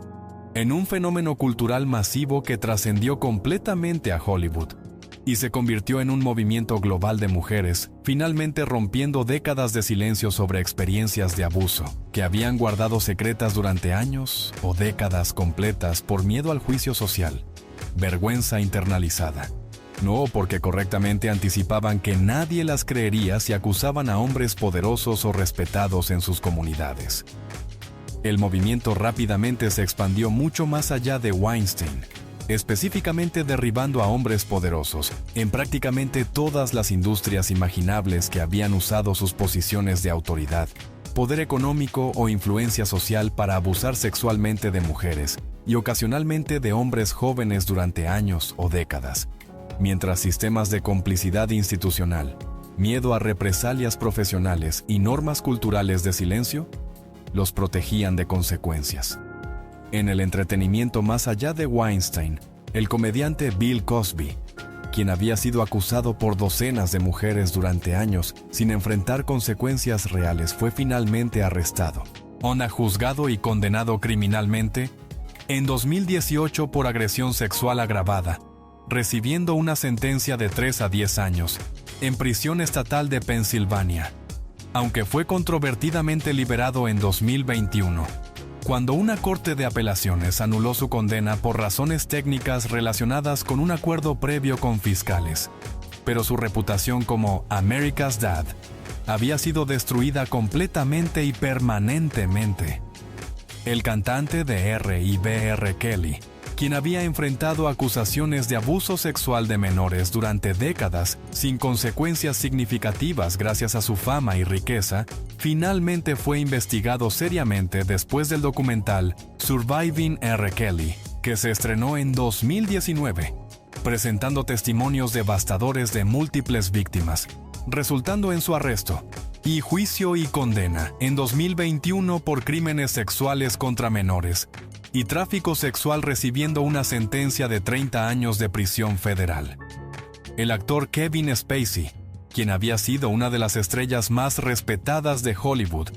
en un fenómeno cultural masivo que trascendió completamente a Hollywood y se convirtió en un movimiento global de mujeres, finalmente rompiendo décadas de silencio sobre experiencias de abuso que habían guardado secretas durante años o décadas completas por miedo al juicio social, vergüenza internalizada. No porque correctamente anticipaban que nadie las creería si acusaban a hombres poderosos o respetados en sus comunidades. El movimiento rápidamente se expandió mucho más allá de Weinstein, específicamente derribando a hombres poderosos en prácticamente todas las industrias imaginables que habían usado sus posiciones de autoridad, poder económico o influencia social para abusar sexualmente de mujeres y ocasionalmente de hombres jóvenes durante años o décadas. Mientras sistemas de complicidad institucional, miedo a represalias profesionales y normas culturales de silencio los protegían de consecuencias. En el entretenimiento más allá de Weinstein, el comediante Bill Cosby, quien había sido acusado por docenas de mujeres durante años sin enfrentar consecuencias reales, fue finalmente arrestado, juzgado y condenado criminalmente en 2018 por agresión sexual agravada, recibiendo una sentencia de 3 a 10 años en prisión estatal de Pensilvania, aunque fue controvertidamente liberado en 2021, cuando una corte de apelaciones anuló su condena por razones técnicas relacionadas con un acuerdo previo con fiscales. Pero su reputación como America's Dad había sido destruida completamente y permanentemente. El cantante de R&B Kelly, quien había enfrentado acusaciones de abuso sexual de menores durante décadas sin consecuencias significativas gracias a su fama y riqueza, finalmente fue investigado seriamente después del documental Surviving R. Kelly, que se estrenó en 2019, presentando testimonios devastadores de múltiples víctimas, resultando en su arresto y juicio y condena en 2021 por crímenes sexuales contra menores y tráfico sexual, recibiendo una sentencia de 30 años de prisión federal. El actor Kevin Spacey, quien había sido una de las estrellas más respetadas de Hollywood,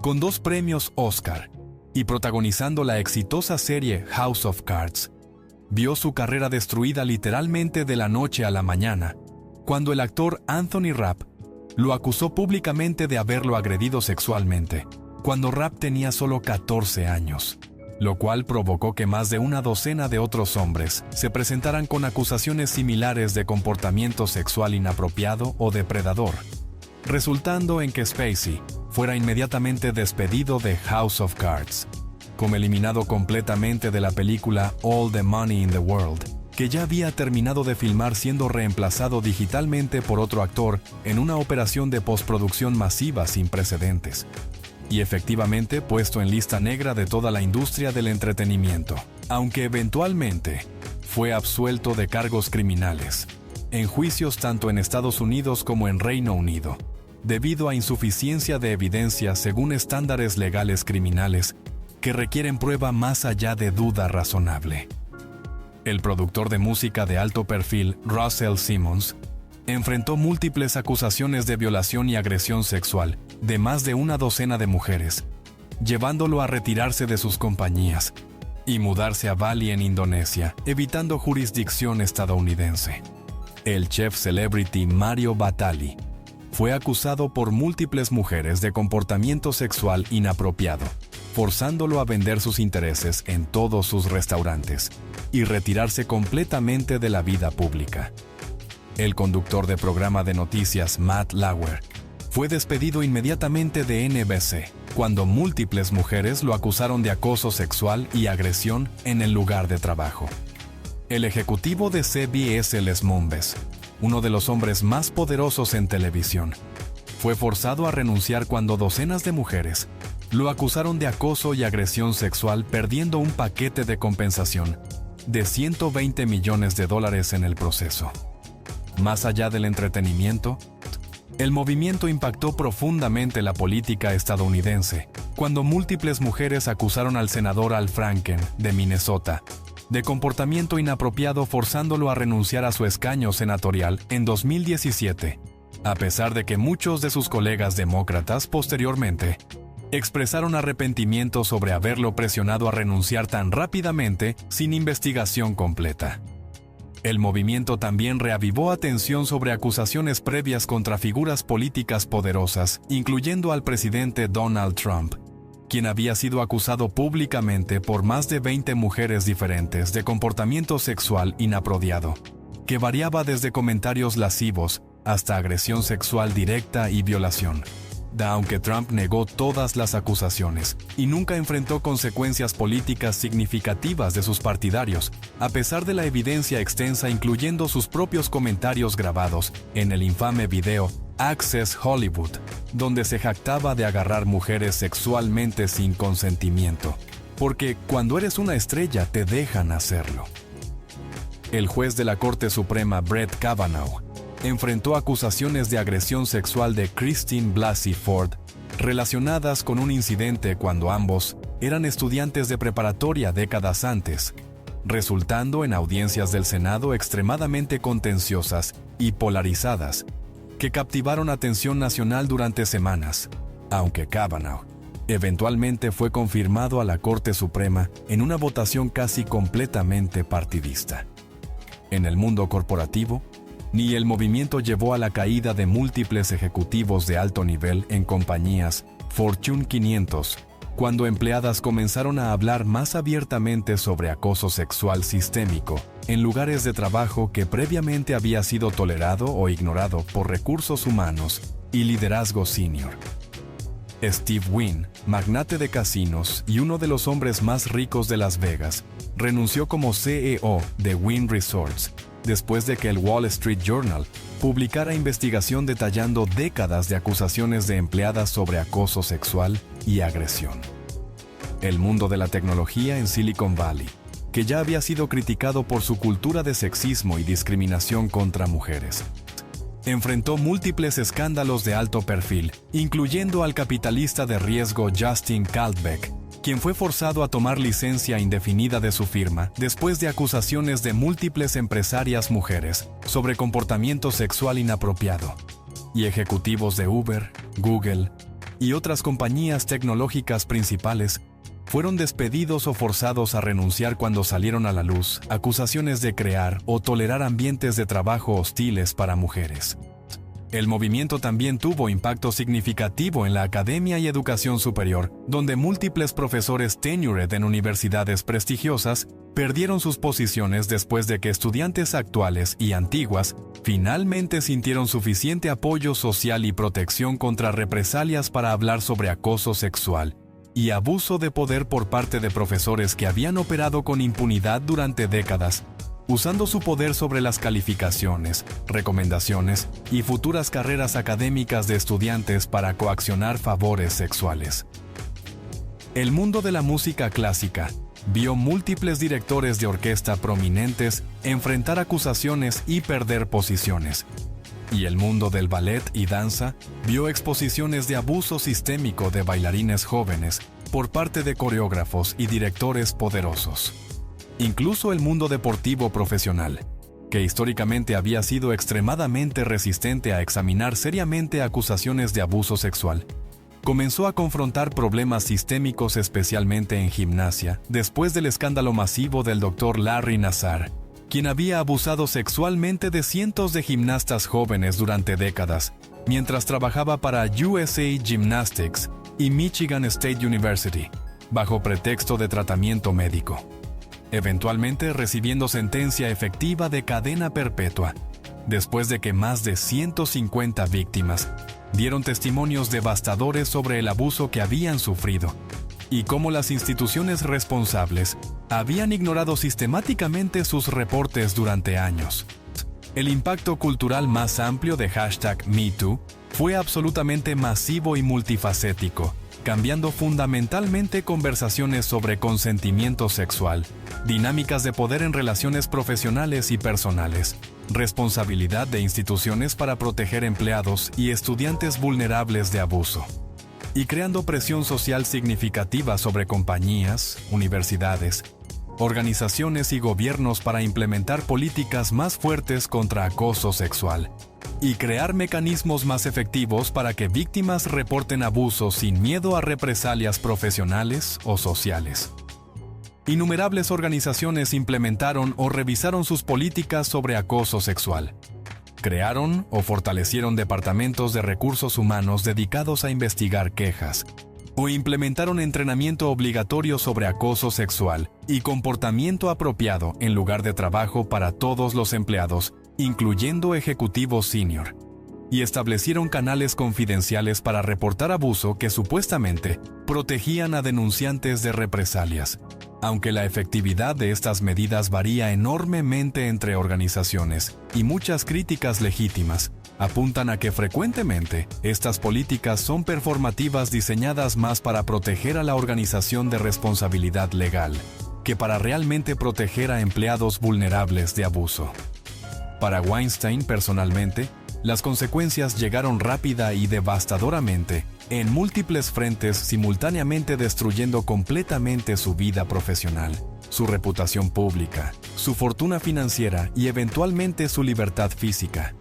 con 2 premios Oscar y protagonizando la exitosa serie House of Cards, vio su carrera destruida literalmente de la noche a la mañana, cuando el actor Anthony Rapp lo acusó públicamente de haberlo agredido sexualmente, cuando Rapp tenía solo 14 años. Lo cual provocó que más de una docena de otros hombres se presentaran con acusaciones similares de comportamiento sexual inapropiado o depredador, resultando en que Spacey fuera inmediatamente despedido de House of Cards, como eliminado completamente de la película All the Money in the World, que ya había terminado de filmar siendo reemplazado digitalmente por otro actor en una operación de postproducción masiva sin precedentes, y efectivamente puesto en lista negra de toda la industria del entretenimiento, aunque eventualmente fue absuelto de cargos criminales, en juicios tanto en Estados Unidos como en Reino Unido, debido a insuficiencia de evidencia según estándares legales criminales que requieren prueba más allá de duda razonable. El productor de música de alto perfil, Russell Simmons, enfrentó múltiples acusaciones de violación y agresión sexual de más de una docena de mujeres, llevándolo a retirarse de sus compañías y mudarse a Bali en Indonesia, evitando jurisdicción estadounidense. El chef celebrity Mario Batali fue acusado por múltiples mujeres de comportamiento sexual inapropiado, forzándolo a vender sus intereses en todos sus restaurantes y retirarse completamente de la vida pública. El conductor de programa de noticias Matt Lauer fue despedido inmediatamente de NBC cuando múltiples mujeres lo acusaron de acoso sexual y agresión en el lugar de trabajo. El ejecutivo de CBS Les Moonves, uno de los hombres más poderosos en televisión, fue forzado a renunciar cuando docenas de mujeres lo acusaron de acoso y agresión sexual, perdiendo un paquete de compensación de $120 millones en el proceso. Más allá del entretenimiento, el movimiento impactó profundamente la política estadounidense cuando múltiples mujeres acusaron al senador Al Franken, de Minnesota, de comportamiento inapropiado, forzándolo a renunciar a su escaño senatorial en 2017, a pesar de que muchos de sus colegas demócratas posteriormente expresaron arrepentimiento sobre haberlo presionado a renunciar tan rápidamente sin investigación completa. El movimiento también reavivó atención sobre acusaciones previas contra figuras políticas poderosas, incluyendo al presidente Donald Trump, quien había sido acusado públicamente por más de 20 mujeres diferentes de comportamiento sexual inapropiado, que variaba desde comentarios lascivos hasta agresión sexual directa y violación. Aunque Trump negó todas las acusaciones y nunca enfrentó consecuencias políticas significativas de sus partidarios, a pesar de la evidencia extensa, incluyendo sus propios comentarios grabados en el infame video Access Hollywood, donde se jactaba de agarrar mujeres sexualmente sin consentimiento, porque cuando eres una estrella te dejan hacerlo. El juez de la Corte Suprema Brett Kavanaugh enfrentó acusaciones de agresión sexual de Christine Blasey Ford relacionadas con un incidente cuando ambos eran estudiantes de preparatoria décadas antes, resultando en audiencias del Senado extremadamente contenciosas y polarizadas que captivaron atención nacional durante semanas, aunque Kavanaugh eventualmente fue confirmado a la Corte Suprema en una votación casi completamente partidista. En el mundo corporativo, ni el movimiento llevó a la caída de múltiples ejecutivos de alto nivel en compañías Fortune 500, cuando empleadas comenzaron a hablar más abiertamente sobre acoso sexual sistémico en lugares de trabajo que previamente había sido tolerado o ignorado por recursos humanos y liderazgo senior. Steve Wynn, magnate de casinos y uno de los hombres más ricos de Las Vegas, renunció como CEO de Wynn Resorts después de que el Wall Street Journal publicara investigación detallando décadas de acusaciones de empleadas sobre acoso sexual y agresión. El mundo de la tecnología en Silicon Valley, que ya había sido criticado por su cultura de sexismo y discriminación contra mujeres, enfrentó múltiples escándalos de alto perfil, incluyendo al capitalista de riesgo Justin Kaltbeck, quien fue forzado a tomar licencia indefinida de su firma después de acusaciones de múltiples empresarias mujeres sobre comportamiento sexual inapropiado, y ejecutivos de Uber, Google y otras compañías tecnológicas principales fueron despedidos o forzados a renunciar cuando salieron a la luz acusaciones de crear o tolerar ambientes de trabajo hostiles para mujeres. El movimiento también tuvo impacto significativo en la academia y educación superior, donde múltiples profesores tenured en universidades prestigiosas perdieron sus posiciones después de que estudiantes actuales y antiguas finalmente sintieron suficiente apoyo social y protección contra represalias para hablar sobre acoso sexual y abuso de poder por parte de profesores que habían operado con impunidad durante décadas, usando su poder sobre las calificaciones, recomendaciones y futuras carreras académicas de estudiantes para coaccionar favores sexuales. El mundo de la música clásica vio múltiples directores de orquesta prominentes enfrentar acusaciones y perder posiciones. Y el mundo del ballet y danza vio exposiciones de abuso sistémico de bailarines jóvenes por parte de coreógrafos y directores poderosos. Incluso el mundo deportivo profesional, que históricamente había sido extremadamente resistente a examinar seriamente acusaciones de abuso sexual, comenzó a confrontar problemas sistémicos especialmente en gimnasia después del escándalo masivo del Dr. Larry Nassar, quien había abusado sexualmente de cientos de gimnastas jóvenes durante décadas, mientras trabajaba para USA Gymnastics y Michigan State University, bajo pretexto de tratamiento médico, eventualmente recibiendo sentencia efectiva de cadena perpetua, después de que más de 150 víctimas dieron testimonios devastadores sobre el abuso que habían sufrido y cómo las instituciones responsables habían ignorado sistemáticamente sus reportes durante años. El impacto cultural más amplio de #MeToo fue absolutamente masivo y multifacético, cambiando fundamentalmente conversaciones sobre consentimiento sexual, dinámicas de poder en relaciones profesionales y personales, responsabilidad de instituciones para proteger empleados y estudiantes vulnerables de abuso, y creando presión social significativa sobre compañías, universidades, organizaciones y gobiernos para implementar políticas más fuertes contra acoso sexual, y crear mecanismos más efectivos para que víctimas reporten abusos sin miedo a represalias profesionales o sociales. Innumerables organizaciones implementaron o revisaron sus políticas sobre acoso sexual. Crearon o fortalecieron departamentos de recursos humanos dedicados a investigar quejas, o implementaron entrenamiento obligatorio sobre acoso sexual y comportamiento apropiado en lugar de trabajo para todos los empleados, incluyendo ejecutivos senior, y establecieron canales confidenciales para reportar abuso que supuestamente protegían a denunciantes de represalias. Aunque la efectividad de estas medidas varía enormemente entre organizaciones y muchas críticas legítimas apuntan a que frecuentemente estas políticas son performativas diseñadas más para proteger a la organización de responsabilidad legal que para realmente proteger a empleados vulnerables de abuso. Para Weinstein, personalmente, las consecuencias llegaron rápida y devastadoramente en múltiples frentes, simultáneamente destruyendo completamente su vida profesional, su reputación pública, su fortuna financiera y eventualmente su libertad física.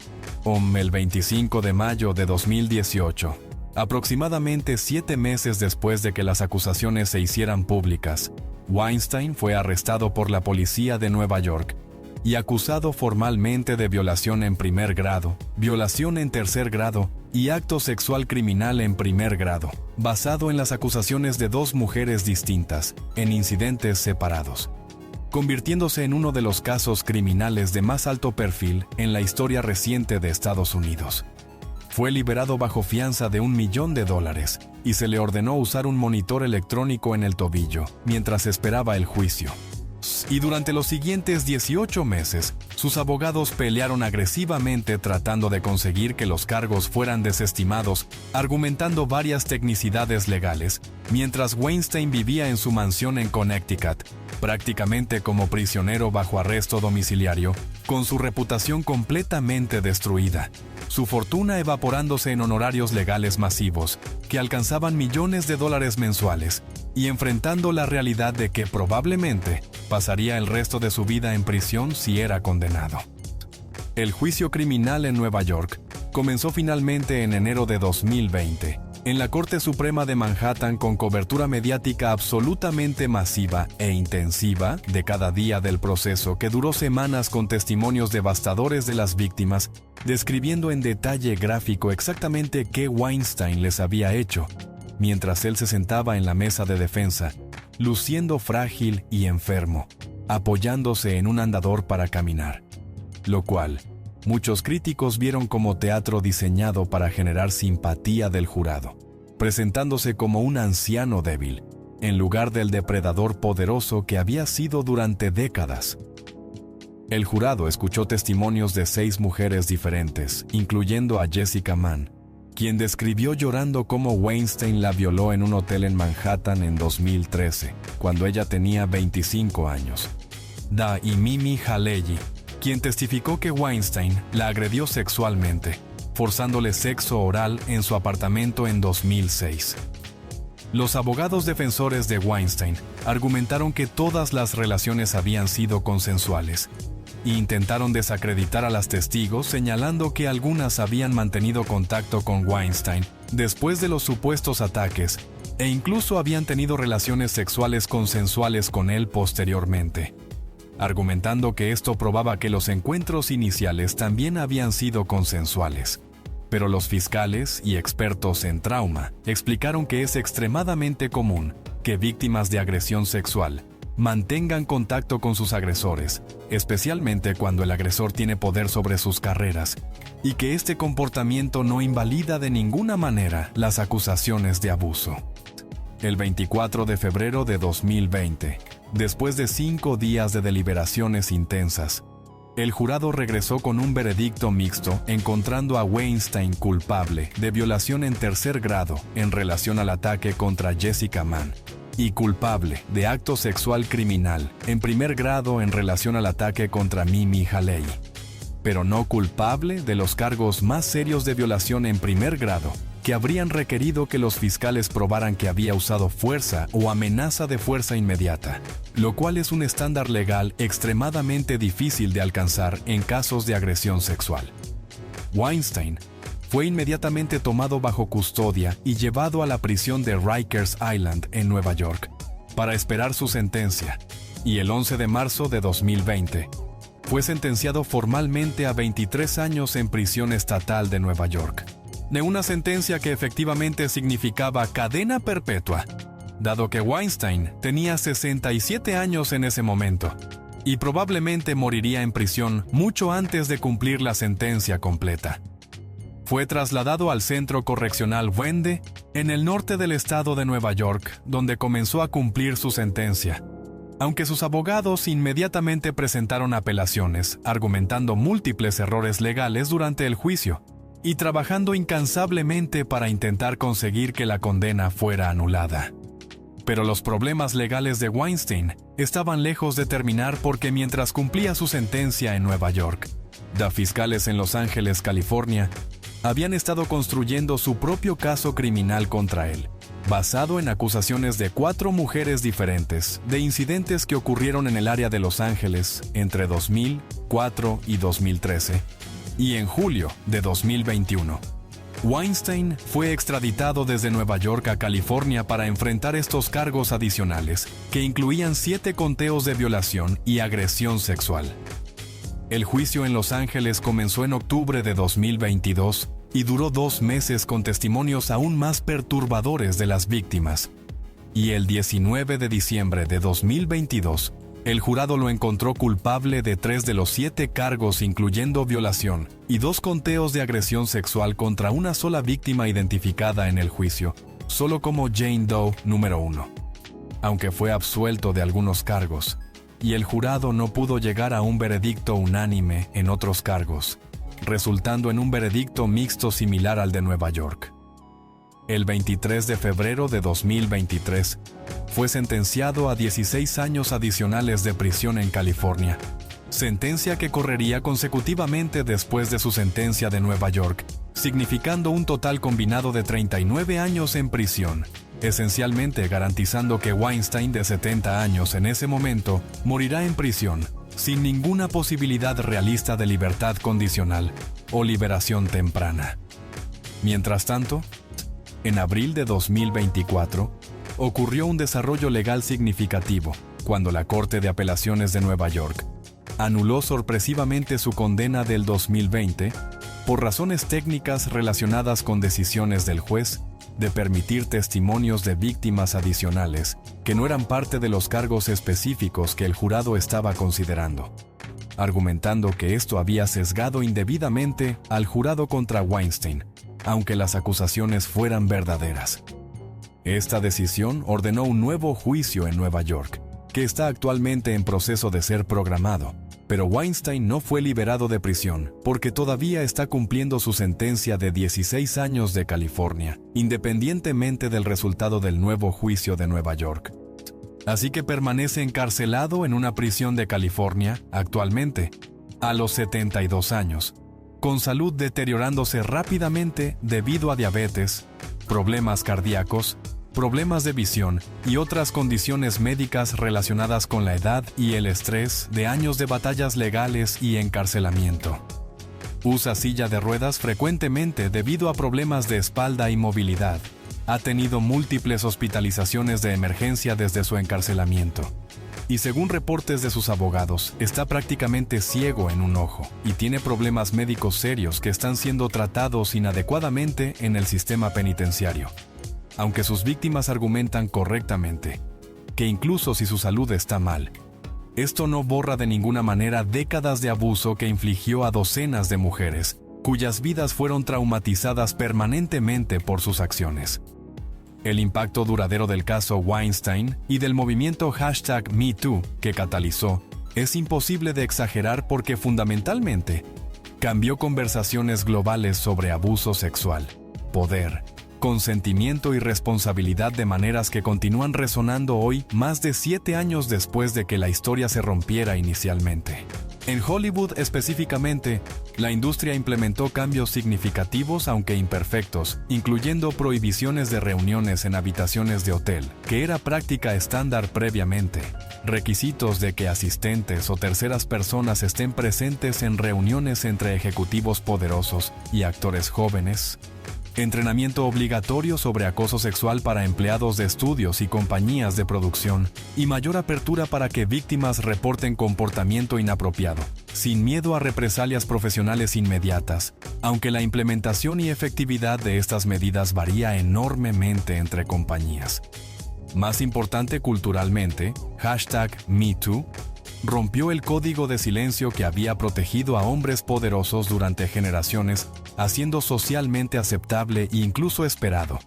El 25 de mayo de 2018, aproximadamente 7 meses después de que las acusaciones se hicieran públicas, Weinstein fue arrestado por la policía de Nueva York y acusado formalmente de violación en primer grado, violación en tercer grado y acto sexual criminal en primer grado, basado en las acusaciones de 2 mujeres distintas, en incidentes separados, convirtiéndose en uno de los casos criminales de más alto perfil en la historia reciente de Estados Unidos. Fue liberado bajo fianza de $1 millón y se le ordenó usar un monitor electrónico en el tobillo mientras esperaba el juicio. Y durante los siguientes 18 meses, sus abogados pelearon agresivamente tratando de conseguir que los cargos fueran desestimados, argumentando varias tecnicidades legales, mientras Weinstein vivía en su mansión en Connecticut, prácticamente como prisionero bajo arresto domiciliario, con su reputación completamente destruida, su fortuna evaporándose en honorarios legales masivos, que alcanzaban millones de dólares mensuales, y enfrentando la realidad de que probablemente pasaría el resto de su vida en prisión si era condenado. El juicio criminal en Nueva York comenzó finalmente en enero de 2020, en la Corte Suprema de Manhattan, con cobertura mediática absolutamente masiva e intensiva de cada día del proceso, que duró semanas con testimonios devastadores de las víctimas, describiendo en detalle gráfico exactamente qué Weinstein les había hecho, mientras él se sentaba en la mesa de defensa, luciendo frágil y enfermo, apoyándose en un andador para caminar, lo cual muchos críticos vieron como teatro diseñado para generar simpatía del jurado, presentándose como un anciano débil, en lugar del depredador poderoso que había sido durante décadas. El jurado escuchó testimonios de 6 mujeres diferentes, incluyendo a Jessica Mann, quien describió llorando cómo Weinstein la violó en un hotel en Manhattan en 2013, cuando ella tenía 25 años. Da y Mimi Haleyi, quien testificó que Weinstein la agredió sexualmente, forzándole sexo oral en su apartamento en 2006. Los abogados defensores de Weinstein argumentaron que todas las relaciones habían sido consensuales e intentaron desacreditar a las testigos, señalando que algunas habían mantenido contacto con Weinstein después de los supuestos ataques e incluso habían tenido relaciones sexuales consensuales con él posteriormente, argumentando que esto probaba que los encuentros iniciales también habían sido consensuales. Pero los fiscales y expertos en trauma explicaron que es extremadamente común que víctimas de agresión sexual mantengan contacto con sus agresores, especialmente cuando el agresor tiene poder sobre sus carreras, y que este comportamiento no invalida de ninguna manera las acusaciones de abuso. El 24 de febrero de 2020, después de 5 días de deliberaciones intensas, el jurado regresó con un veredicto mixto, encontrando a Weinstein culpable de violación en 3er grado en relación al ataque contra Jessica Mann, y culpable de acto sexual criminal en 1er grado en relación al ataque contra Mimi Haleyi, pero no culpable de los cargos más serios de violación en 1er grado, que habrían requerido que los fiscales probaran que había usado fuerza o amenaza de fuerza inmediata, lo cual es un estándar legal extremadamente difícil de alcanzar en casos de agresión sexual. Weinstein fue inmediatamente tomado bajo custodia y llevado a la prisión de Rikers Island en Nueva York para esperar su sentencia, y el 11 de marzo de 2020 fue sentenciado formalmente a 23 años en prisión estatal de Nueva York, de una sentencia que efectivamente significaba cadena perpetua, dado que Weinstein tenía 67 años en ese momento y probablemente moriría en prisión mucho antes de cumplir la sentencia completa. Fue trasladado al Centro Correccional Wende, en el norte del estado de Nueva York, donde comenzó a cumplir su sentencia, aunque sus abogados inmediatamente presentaron apelaciones, argumentando múltiples errores legales durante el juicio y trabajando incansablemente para intentar conseguir que la condena fuera anulada. Pero los problemas legales de Weinstein estaban lejos de terminar, porque mientras cumplía su sentencia en Nueva York, los fiscales en Los Ángeles, California, habían estado construyendo su propio caso criminal contra él, basado en acusaciones de 4 mujeres diferentes de incidentes que ocurrieron en el área de Los Ángeles entre 2004 y 2013, y en julio de 2021. Weinstein fue extraditado desde Nueva York a California para enfrentar estos cargos adicionales, que incluían 7 conteos de violación y agresión sexual. El juicio en Los Ángeles comenzó en octubre de 2022 y duró 2 meses con testimonios aún más perturbadores de las víctimas. Y el 19 de diciembre de 2022, el jurado lo encontró culpable de 3 de los 7 cargos, incluyendo violación y 2 conteos de agresión sexual contra una sola víctima identificada en el juicio, solo como Jane Doe número 1. Aunque fue absuelto de algunos cargos, y el jurado no pudo llegar a un veredicto unánime en otros cargos, resultando en un veredicto mixto similar al de Nueva York. El 23 de febrero de 2023, fue sentenciado a 16 años adicionales de prisión en California, sentencia que correría consecutivamente después de su sentencia de Nueva York, significando un total combinado de 39 años en prisión, esencialmente garantizando que Weinstein, de 70 años en ese momento, morirá en prisión, sin ninguna posibilidad realista de libertad condicional o liberación temprana. Mientras tanto, en abril de 2024, ocurrió un desarrollo legal significativo cuando la Corte de Apelaciones de Nueva York anuló sorpresivamente su condena del 2020 por razones técnicas relacionadas con decisiones del juez de permitir testimonios de víctimas adicionales que no eran parte de los cargos específicos que el jurado estaba considerando, argumentando que esto había sesgado indebidamente al jurado contra Weinstein, aunque las acusaciones fueran verdaderas. Esta decisión ordenó un nuevo juicio en Nueva York, que está actualmente en proceso de ser programado, Pero Weinstein no fue liberado de prisión porque todavía está cumpliendo su sentencia de 16 años de California, independientemente del resultado del nuevo juicio de Nueva York. Así que permanece encarcelado en una prisión de California actualmente, a los 72 años, con salud deteriorándose rápidamente debido a diabetes, problemas cardíacos, problemas de visión y otras condiciones médicas relacionadas con la edad y el estrés de años de batallas legales y encarcelamiento. Usa silla de ruedas frecuentemente debido a problemas de espalda y movilidad. Ha tenido múltiples hospitalizaciones de emergencia desde su encarcelamiento. Y según reportes de sus abogados, está prácticamente ciego en un ojo y tiene problemas médicos serios que están siendo tratados inadecuadamente en el sistema penitenciario. Aunque sus víctimas argumentan correctamente que incluso si su salud está mal, esto no borra de ninguna manera décadas de abuso que infligió a docenas de mujeres, cuyas vidas fueron traumatizadas permanentemente por sus acciones. El impacto duradero del caso Weinstein y del movimiento #MeToo que catalizó es imposible de exagerar porque fundamentalmente cambió conversaciones globales sobre abuso sexual, poder, consentimiento y responsabilidad de maneras que continúan resonando hoy más de 7 años después de que la historia se rompiera inicialmente. En Hollywood específicamente, la industria implementó cambios significativos aunque imperfectos, incluyendo prohibiciones de reuniones en habitaciones de hotel, que era práctica estándar previamente, requisitos de que asistentes o terceras personas estén presentes en reuniones entre ejecutivos poderosos y actores jóvenes, entrenamiento obligatorio sobre acoso sexual para empleados de estudios y compañías de producción, y mayor apertura para que víctimas reporten comportamiento inapropiado, sin miedo a represalias profesionales inmediatas, aunque la implementación y efectividad de estas medidas varía enormemente entre compañías. Más importante culturalmente, #MeToo rompió el código de silencio que había protegido a hombres poderosos durante generaciones, haciendo socialmente aceptable e incluso esperado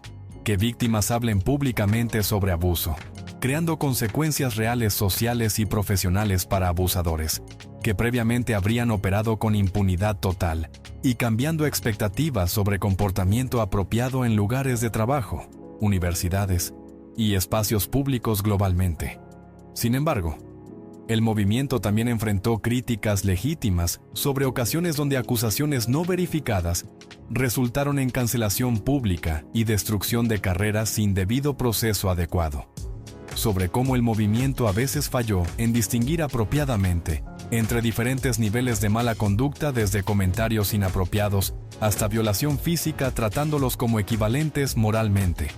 que víctimas hablen públicamente sobre abuso, creando consecuencias reales sociales y profesionales para abusadores, que previamente habrían operado con impunidad total, y cambiando expectativas sobre comportamiento apropiado en lugares de trabajo, universidades y espacios públicos globalmente. Sin embargo, el movimiento también enfrentó críticas legítimas sobre ocasiones donde acusaciones no verificadas resultaron en cancelación pública y destrucción de carreras sin debido proceso adecuado, sobre cómo el movimiento a veces falló en distinguir apropiadamente entre diferentes niveles de mala conducta, desde comentarios inapropiados hasta violación física, tratándolos como equivalentes moralmente,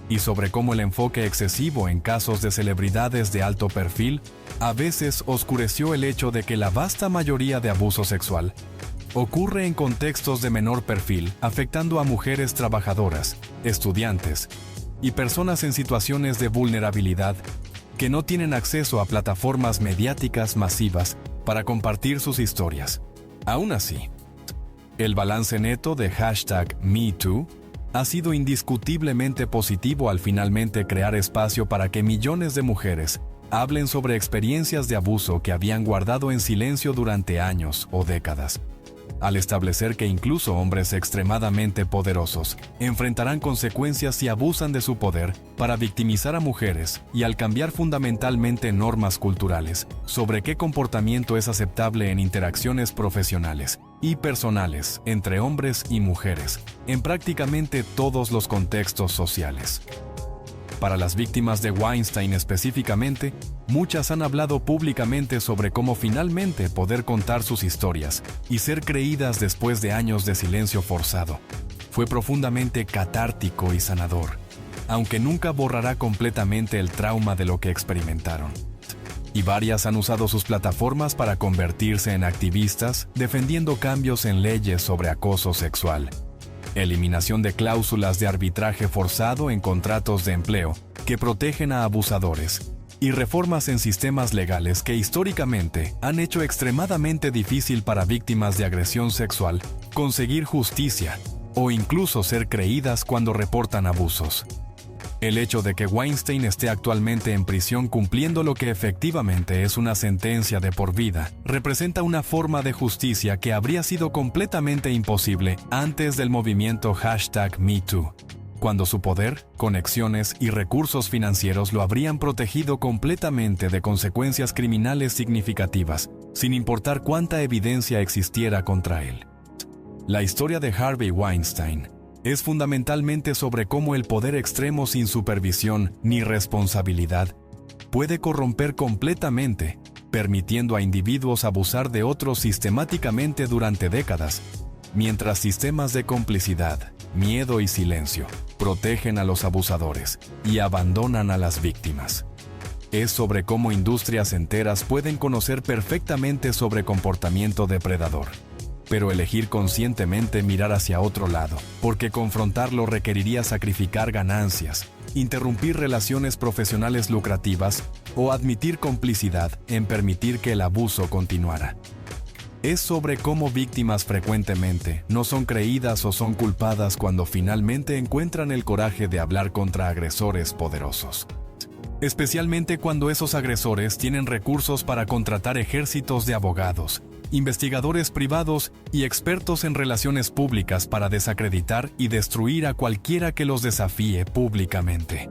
y sobre cómo el enfoque excesivo en casos de celebridades de alto perfil a veces oscureció el hecho de que la vasta mayoría de abuso sexual ocurre en contextos de menor perfil, afectando a mujeres trabajadoras, estudiantes y personas en situaciones de vulnerabilidad que no tienen acceso a plataformas mediáticas masivas para compartir sus historias. Aún así, el balance neto de #MeToo ha sido indiscutiblemente positivo al finalmente crear espacio para que millones de mujeres hablen sobre experiencias de abuso que habían guardado en silencio durante años o décadas, al establecer que incluso hombres extremadamente poderosos enfrentarán consecuencias si abusan de su poder para victimizar a mujeres, y al cambiar fundamentalmente normas culturales sobre qué comportamiento es aceptable en interacciones profesionales y personales entre hombres y mujeres, en prácticamente todos los contextos sociales. Para las víctimas de Weinstein específicamente, muchas han hablado públicamente sobre cómo finalmente poder contar sus historias y ser creídas después de años de silencio forzado fue profundamente catártico y sanador, aunque nunca borrará completamente el trauma de lo que experimentaron. Y varias han usado sus plataformas para convertirse en activistas defendiendo cambios en leyes sobre acoso sexual, eliminación de cláusulas de arbitraje forzado en contratos de empleo que protegen a abusadores, y reformas en sistemas legales que históricamente han hecho extremadamente difícil para víctimas de agresión sexual conseguir justicia o incluso ser creídas cuando reportan abusos. El hecho de que Weinstein esté actualmente en prisión cumpliendo lo que efectivamente es una sentencia de por vida, representa una forma de justicia que habría sido completamente imposible antes del movimiento #MeToo, cuando su poder, conexiones y recursos financieros lo habrían protegido completamente de consecuencias criminales significativas, sin importar cuánta evidencia existiera contra él. La historia de Harvey Weinstein es fundamentalmente sobre cómo el poder extremo sin supervisión ni responsabilidad puede corromper completamente, permitiendo a individuos abusar de otros sistemáticamente durante décadas, mientras sistemas de complicidad, miedo y silencio protegen a los abusadores y abandonan a las víctimas. Es sobre cómo industrias enteras pueden conocer perfectamente sobre comportamiento depredador, pero elegir conscientemente mirar hacia otro lado, porque confrontarlo requeriría sacrificar ganancias, interrumpir relaciones profesionales lucrativas o admitir complicidad en permitir que el abuso continuara. Es sobre cómo víctimas frecuentemente no son creídas o son culpadas cuando finalmente encuentran el coraje de hablar contra agresores poderosos. Especialmente cuando esos agresores tienen recursos para contratar ejércitos de abogados, investigadores privados y expertos en relaciones públicas para desacreditar y destruir a cualquiera que los desafíe públicamente.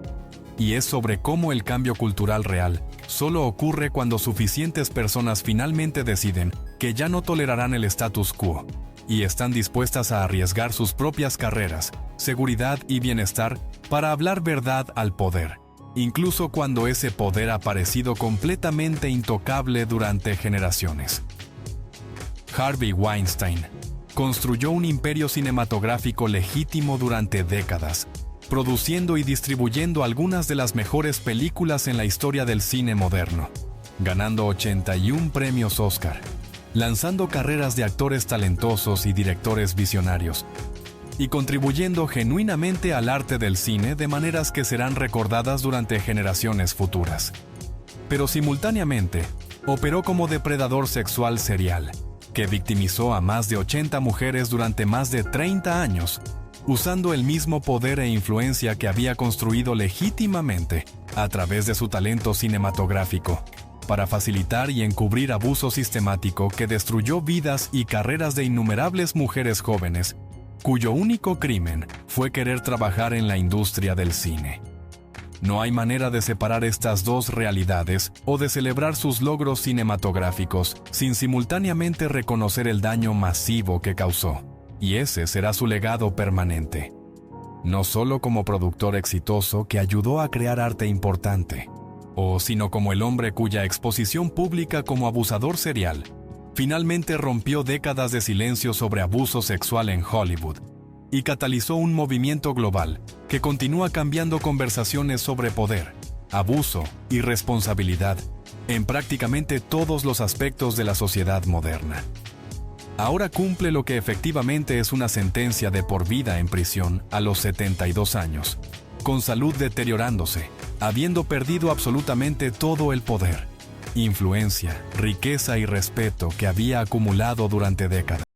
Y es sobre cómo el cambio cultural real solo ocurre cuando suficientes personas finalmente deciden que ya no tolerarán el status quo y están dispuestas a arriesgar sus propias carreras, seguridad y bienestar para hablar verdad al poder, incluso cuando ese poder ha parecido completamente intocable durante generaciones. Harvey Weinstein construyó un imperio cinematográfico legítimo durante décadas, produciendo y distribuyendo algunas de las mejores películas en la historia del cine moderno, ganando 81 premios Oscar, lanzando carreras de actores talentosos y directores visionarios, y contribuyendo genuinamente al arte del cine de maneras que serán recordadas durante generaciones futuras. Pero simultáneamente, operó como depredador sexual serial, que victimizó a más de 80 mujeres durante más de 30 años, usando el mismo poder e influencia que había construido legítimamente a través de su talento cinematográfico, para facilitar y encubrir abuso sistemático que destruyó vidas y carreras de innumerables mujeres jóvenes, cuyo único crimen fue querer trabajar en la industria del cine. No hay manera de separar estas dos realidades o de celebrar sus logros cinematográficos sin simultáneamente reconocer el daño masivo que causó, y ese será su legado permanente. No solo como productor exitoso que ayudó a crear arte importante, sino como el hombre cuya exposición pública como abusador serial finalmente rompió décadas de silencio sobre abuso sexual en Hollywood y catalizó un movimiento global que continúa cambiando conversaciones sobre poder, abuso y responsabilidad en prácticamente todos los aspectos de la sociedad moderna. Ahora cumple lo que efectivamente es una sentencia de por vida en prisión a los 72 años, con salud deteriorándose, habiendo perdido absolutamente todo el poder, influencia, riqueza y respeto que había acumulado durante décadas.